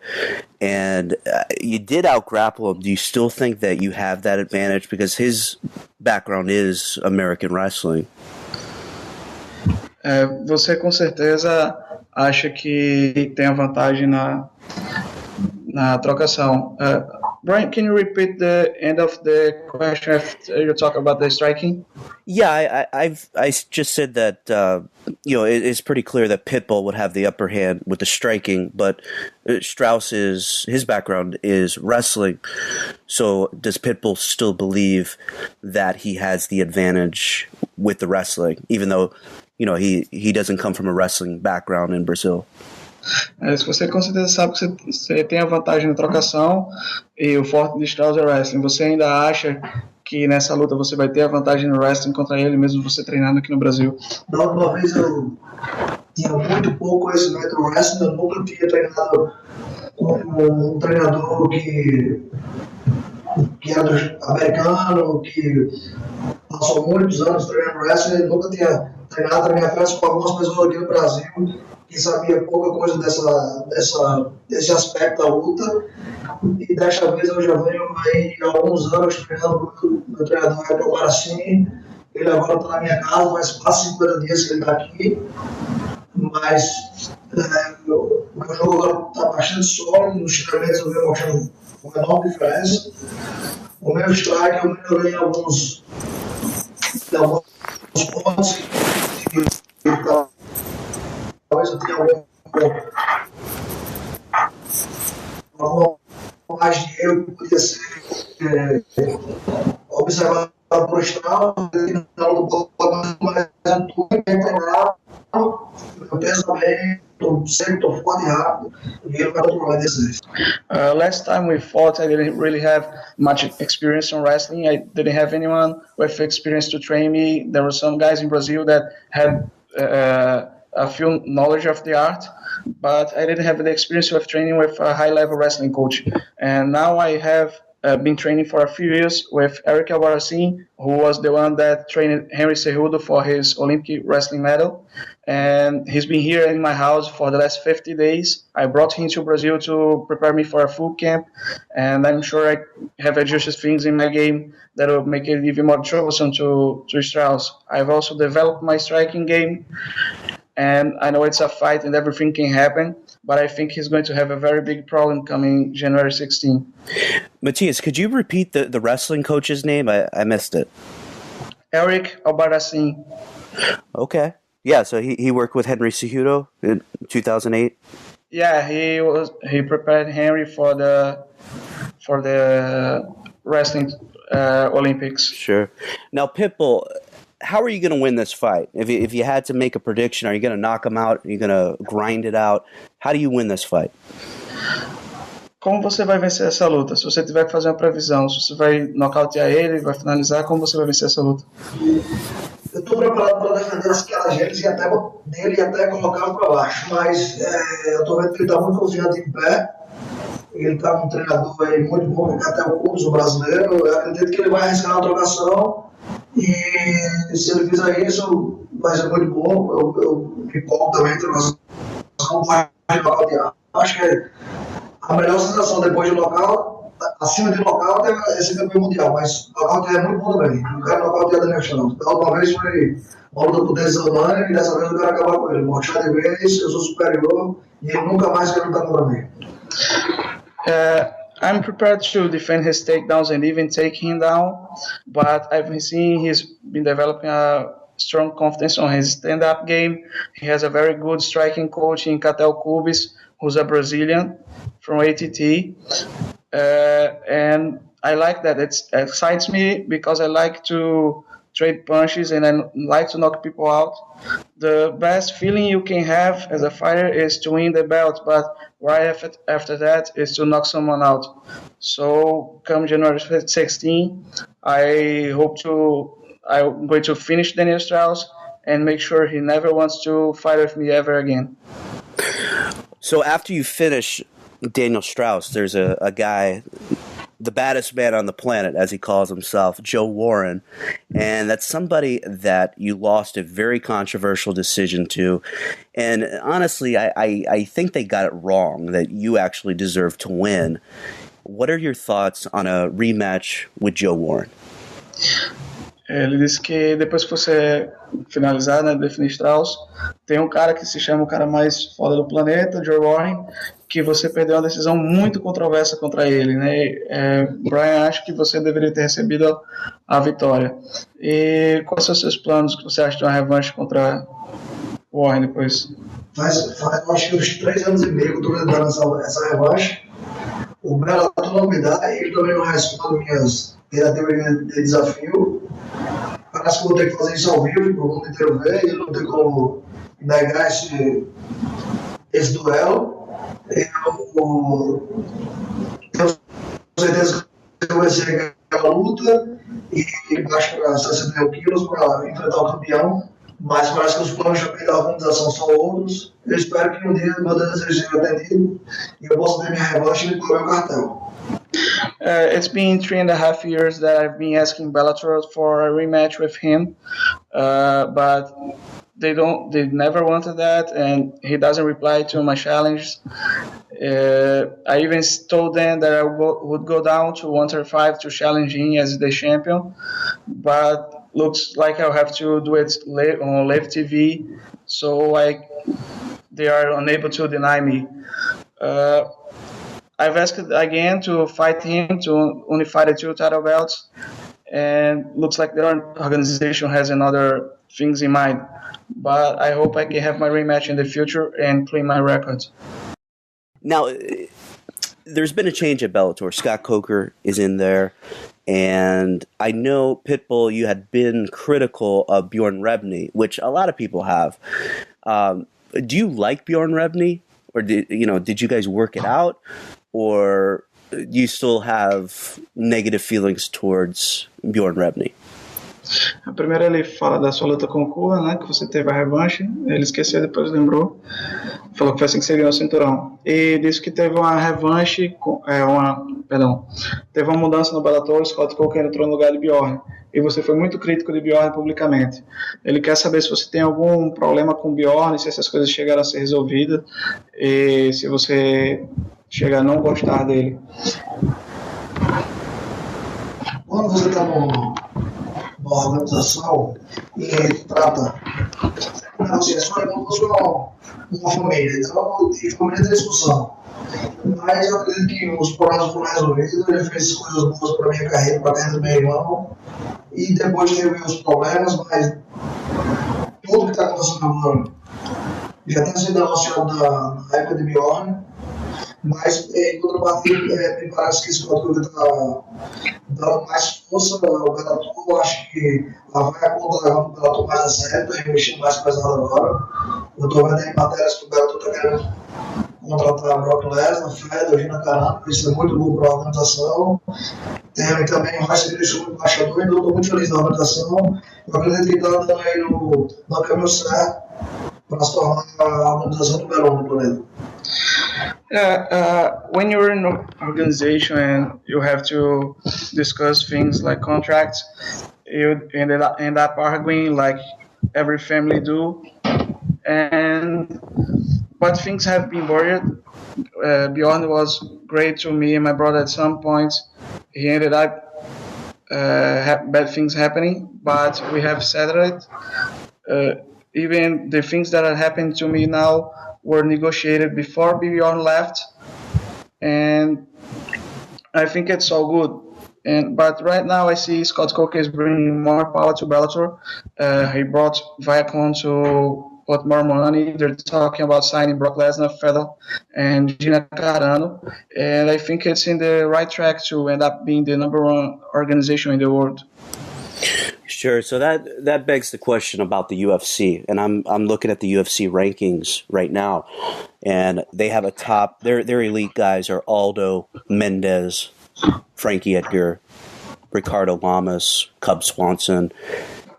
and you did out-grapple him. Do you still think that you have that advantage? Because his background is American wrestling. Você com certeza acha que tem a vantagem na trocação. Brian, can you repeat the end of the question after you talk about the striking? Yeah, I just said that it's pretty clear that Pitbull would have the upper hand with the striking, but his background is wrestling. So does Pitbull still believe that he has the advantage with the wrestling, even though he doesn't come from a wrestling background in Brazil? Se você com certeza sabe que você tem a vantagem na trocação e o forte de Strauss é wrestling, você ainda acha que nessa luta você vai ter a vantagem no wrestling contra ele, mesmo você treinando aqui no Brasil? Da última vez eu tinha muito pouco conhecimento do wrestling, eu nunca tinha treinado com um treinador que era americano, que passou muitos anos treinando wrestling, eu nunca tinha treinado na minha frente com algumas pessoas aqui no Brasil que sabia pouca coisa desse aspecto da luta, e desta vez eu já venho aí há alguns anos treinando. Meu treinador é o Aronson, ele agora está na minha casa, faz quase 50 dias que ele está aqui, mas o meu jogo agora está bastante sólido, nos treinamentos eu venho mostrando uma enorme diferença. O meu strike eu melhorei alguns pontos, talvez eu tenha alguma mais de erro que podia ser observado por Strauss, mas eu estou bem treinado, eu penso bem, estou forte e rápido, e ele vai controlar desse. Last time we fought, I didn't really have much experience on wrestling. I didn't have anyone with experience to train me. There were some guys in Brazil that had a few knowledge of the art, but I didn't have the experience of training with a high-level wrestling coach. And now I have been training for a few years with Eric Albarracin, who was the one that trained Henry Cejudo for his Olympic wrestling medal. And he's been here in my house for the last 50 days. I brought him to Brazil to prepare me for a full camp, and I'm sure I have adjusted things in my game that will make it even more troublesome to Strauss. I've also developed my striking game, and I know it's a fight and everything can happen, but I think he's going to have a very big problem coming January 16. Matias, could you repeat the wrestling coach's name? I missed it. Eric Albarracin. Okay. Yeah, so he worked with Henry Cejudo in 2008? Yeah, he prepared Henry for the wrestling Olympics. Sure. Now, Pitbull, how are you going to win this fight? If you had to make a prediction, are you going to knock him out? Are you going to grind it out? How do you win this fight? Como você vai vencer essa luta? Se você tiver que fazer uma previsão, se você vai nocautear ele, vai finalizar, como você vai vencer essa luta? Eu estou preparado para defender as quedas dele e até colocá-lo para baixo, mas eu estou vendo que ele está muito confiante em pé. Ele está com um treinador aí muito bom, que até o Cubos, o brasileiro. Eu acredito que ele vai arriscar na trocação, e se ele fizer isso, vai ser muito bom. Eu me empolgo também, trocação vai nocautear. Acho que a melhor sensação depois de local, acima de local, é esse campeão mundial, mas nocaute é muito bom também. Não quero nocautear Daniel Chão. Da última vez foi uma luta por decisão unânime, e dessa vez eu quero acabar com ele. Mostrar de vez, eu sou superior e ele nunca mais quer lutar contra mim. I'm prepared to defend his takedowns and even take him down, but I've been seeing he's been developing a strong confidence on his stand-up game. He has a very good striking coach in Catel Cubis, who's a Brazilian from ATT. And I like that. It excites me because I like to trade punches and I like to knock people out. The best feeling you can have as a fighter is to win the belt, but right after that is to knock someone out. So come January 16, I'm going to finish Daniel Strauss and make sure he never wants to fight with me ever again. So after you finish Daniel Strauss, there's a guy, the baddest man on the planet, as he calls himself, Joe Warren, and that's somebody that you lost a very controversial decision to. And honestly, I think they got it wrong, that you actually deserve to win. What are your thoughts on a rematch with Joe Warren? Ele disse que depois que você finalizar, né, definir Strauss, tem um cara que se chama o cara mais foda do planeta, Joe Warren, que você perdeu uma decisão muito controversa contra ele, né? Brian, acho que você deveria ter recebido a vitória. E quais são os seus planos que você acha de uma revanche contra Warren depois? Faz acho que uns 3 anos e meio que eu estou tentando essa revanche. O Bellator não me dá, ele também não responde minhas tentativas de desafio. Parece que eu vou ter que fazer isso ao vivo para o mundo inteiro ver, e não tem como negar esse duelo. Eu tenho certeza que eu vou vencer aquela luta e baixo para 61 quilos para enfrentar o campeão. Mas parece que os planos da organização são outros. Eu espero que um dia meu desejo seja atendido e eu possa ter minha revanche e pôr meu cartão. It's been 3.5 years that I've been asking Bellator for a rematch with him, but they never wanted that, and he doesn't reply to my challenge. I even told them that I would go down to 135 to challenge him as the champion, but looks like I'll have to do it on live TV, so they are unable to deny me. I've asked again to fight him to unify the 2 title belts, and looks like their organization has another things in mind. But I hope I can have my rematch in the future and clean my record. Now, there's been a change at Bellator. Scott Coker is in there, and I know, Pitbull, you had been critical of Bjorn Rebney, which a lot of people have. Do you like Bjorn Rebney, or did you guys work it out, or do you still have negative feelings towards Bjorn Rebney? Primeiro ele fala da sua luta com o Kua, né, que você teve a revanche, ele esqueceu, depois lembrou, falou que foi assim que você ganhou o cinturão, e disse que teve uma revanche, teve uma mudança no Bellator, Scott Coker entrou no lugar de Bjorn, e você foi muito crítico de Bjorn publicamente. Ele quer saber se você tem algum problema com Bjorn, se essas coisas chegaram a ser resolvidas, e se você chegar a não gostar dele. Quando você está numa organização e trata negociação, é como se fosse uma família. Então, e família tem discussão. Mas eu acredito que os problemas foram resolvidos. Ele fez coisas boas para a minha carreira, para a carreira do meu irmão. E depois teve os problemas, mas tudo que está acontecendo agora já tem sido negociado na época de Bjorn. Mas, em contrapartida, me parece que esse produto está dando mais força ao Bellator. Eu acho que a vai conta levando o Bellator mais a sério, está investindo mais pesado agora. Eu estou vendo em matérias que o Bellator está querendo contratar Brock Lesnar, Fedor, Gina Carano, isso é muito bom para a organização. Tem também o Patiricio como embaixador, então eu estou muito feliz na organização. Eu acredito que está andando aí no caminho certo para se tornar a organização do melhor no planeta. When you're in an organization and you have to discuss things like contracts, you end up arguing like every family do, but things have been buried. Bjorn was great to me and my brother at some point. He ended up bad things happening, but we have settled it. Even the things that are happening to me now were negotiated before Bjorn left, and I think it's all good. But right now I see Scott Coker is bringing more power to Bellator. He brought Viacom to put more money. They're talking about signing Brock Lesnar, Fedor, and Gina Carano, and I think it's in the right track to end up being the #1 organization in the world. Sure. So that begs the question about the UFC, and I'm looking at the UFC rankings right now, and they have a top. Their elite guys are Aldo, Mendez, Frankie Edgar, Ricardo Lamas, Cub Swanson,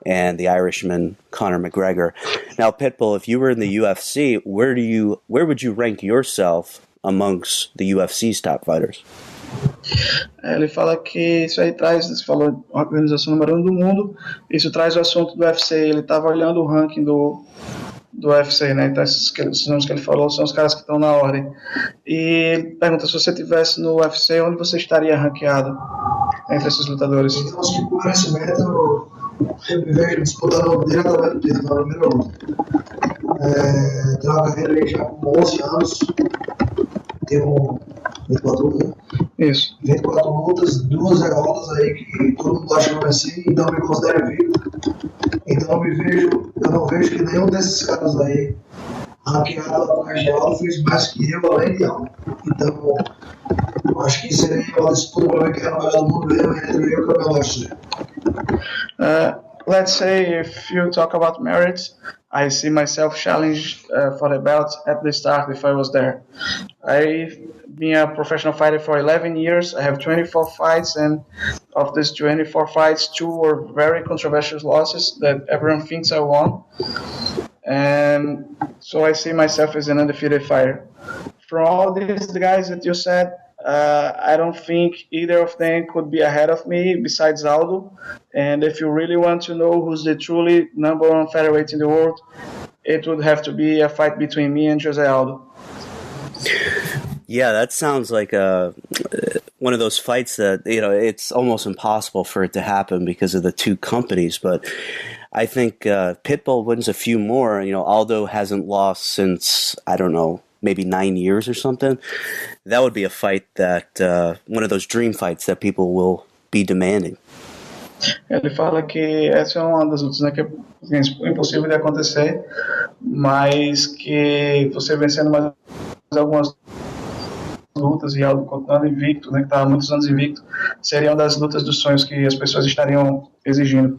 and the Irishman Conor McGregor. Now, Pitbull, if you were in the UFC, where would you rank yourself amongst the UFC's top fighters? Ele fala que isso aí traz, você falou, a organização número 1 do mundo, isso traz o assunto do UFC. Ele estava olhando o ranking do UFC, né? Então esses nomes que ele falou são os caras que estão na ordem. E ele pergunta, se você estivesse no UFC, onde você estaria ranqueado entre esses lutadores? Digamos que por merecimento eu me vejo disputando diretamente o título, no número 1. Tenho uma carreira aí já com 11 anos, tenho 24 lutas. Isso. 24 lutas, 2 derrotas aí que todo mundo acha que eu venci, então eu me considero invicto. Então eu não vejo que nenhum desses caras aí ranqueado atrás de Aldo fez mais que eu, além de Aldo. Então eu acho que seria uma disputa para ver quem é o melhor do mundo entre eu e o campeão da UFC. Let's say if you talk about merit, I see myself challenged for the belt at the start if I was there. I've been a professional fighter for 11 years. I have 24 fights, and of these 24 fights, 2 were very controversial losses that everyone thinks I won. And so I see myself as an undefeated fighter. From all these guys that you said, I don't think either of them could be ahead of me besides Aldo. And if you really want to know who's the truly number 1 featherweight in the world, it would have to be a fight between me and Jose Aldo. Yeah, that sounds like one of those fights that, it's almost impossible for it to happen because of the two companies. But I think Pitbull wins a few more. Aldo hasn't lost since, I don't know, maybe 9 years or something. That would be a fight that, one of those dream fights that people will be demanding. Ele fala que essa é uma das lutas, né, que é impossível de acontecer, mas que você vencendo mais algumas lutas e Aldo continuando invicto, né, que estava há muitos anos invicto, seria uma das lutas dos sonhos que as pessoas estariam exigindo.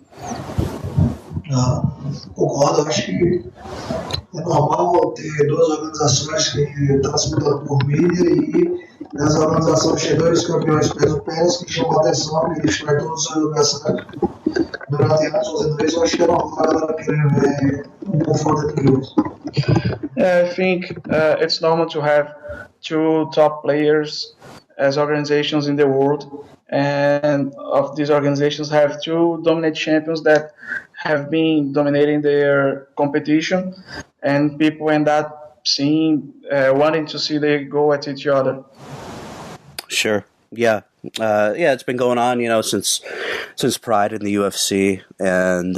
Concordo, acho que é normal ter 2 organizações que estão disputando por mídia e nas organizações ter 2 campeões peso pés que chamam a atenção, que destrói todos os adversários. Durante anos fazendo isso, eu acho que é normal a galera querer ver confronto entre eles. I think it's normal to have 2 top players as organizations in the world, and of these organizations have 2 dominant champions that have been dominating their competition, and people end up wanting to see they go at each other. Sure. Yeah. It's been going on, since Pride in the UFC, and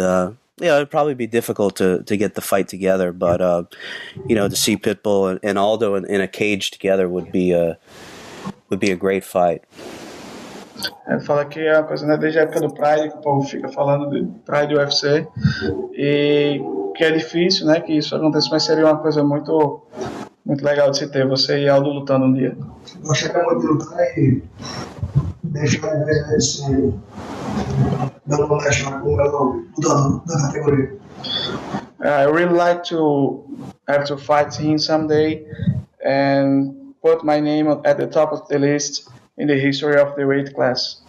it'd probably be difficult to get the fight together, but to see Pitbull and Aldo in a cage together would be a great fight. Ele fala que é uma coisa, né, desde a época do Pride, que o povo fica falando de Pride UFC, e que é difícil, né, que isso aconteça, mas seria uma coisa muito, muito legal de se ter, você e Aldo lutando um dia. Eu acho que é muito lutar e deixar de ver esse meu nome achar como lutador da categoria. I really like to have to fight him someday and put my name at the top of the list in the history of the weight class.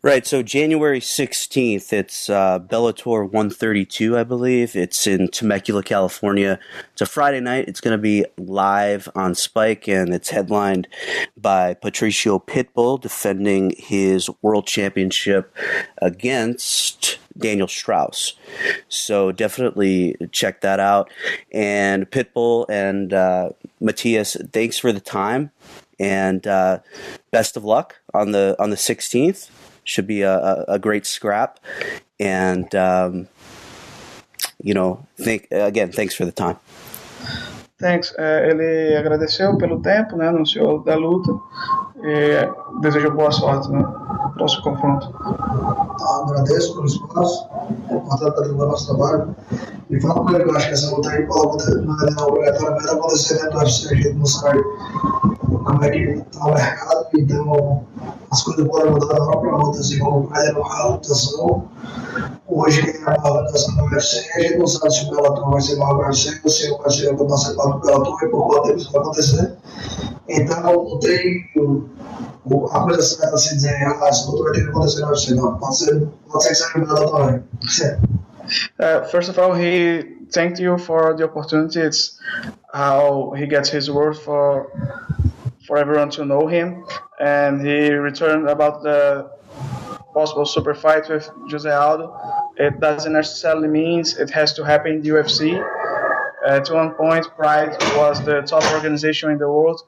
Right, so January 16th, it's Bellator 132, I believe. It's in Temecula, California. It's a Friday night. It's going to be live on Spike, and it's headlined by Patiricio Pitbull defending his world championship against Daniel Strauss. So definitely check that out. And Pitbull and Matthias, thanks for the time. And best of luck on the 16th. Should be a great scrap. And, thanks for the time. Thanks. Ele agradeceu pelo tempo, né, anunciou da luta e desejou boa sorte, né, no próximo confronto. Agradeço pelo espaço, é importante para divulgar nosso trabalho. E falo com ele que eu acho que essa luta aí não é obrigatoriamente acontecer dentro do UFC, a gente não sabe como é que está o mercado, então as coisas podem mudar da hora para outra, assim como vai demorar a lutação. Hoje quem é a lutação do UFC, a gente não sabe se o Bellator vai ser maior que o UFC ou se vai ser a lutação do Bellator e por quanto tempo isso vai acontecer. Então não tem a coisa certa a se dizer, isso não vai ter que acontecer na UFC, não. Pode ser que seja mudado também. First of all, he thanked you for the opportunity. It's how he gets his word for everyone to know him, and he returned about the possible super fight with Jose Aldo. It doesn't necessarily mean it has to happen in the UFC. At one point, Pride was the top organization in the world,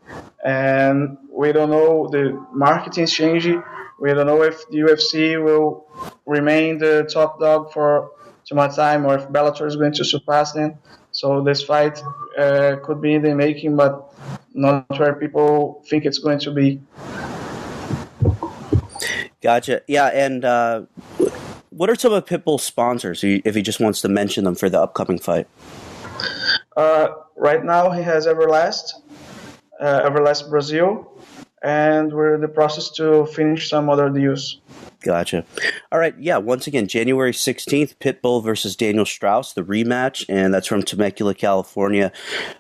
and we don't know, the marketing is changing. We don't know if the UFC will remain the top dog for too much time, or if Bellator is going to surpass them. So this fight could be in the making, but not where people think it's going to be. Gotcha. Yeah, and what are some of Pitbull's sponsors, if he just wants to mention them for the upcoming fight? Right now he has Everlast Brazil, and we're in the process to finish some other deals. Gotcha. All right, yeah, once again, January 16th, Pitbull versus Daniel Straus, the rematch, and that's from Temecula, California,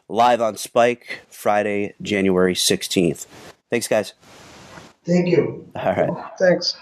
live on Spike, Friday, January 16th. Thanks, guys. Thank you. All right. Thanks.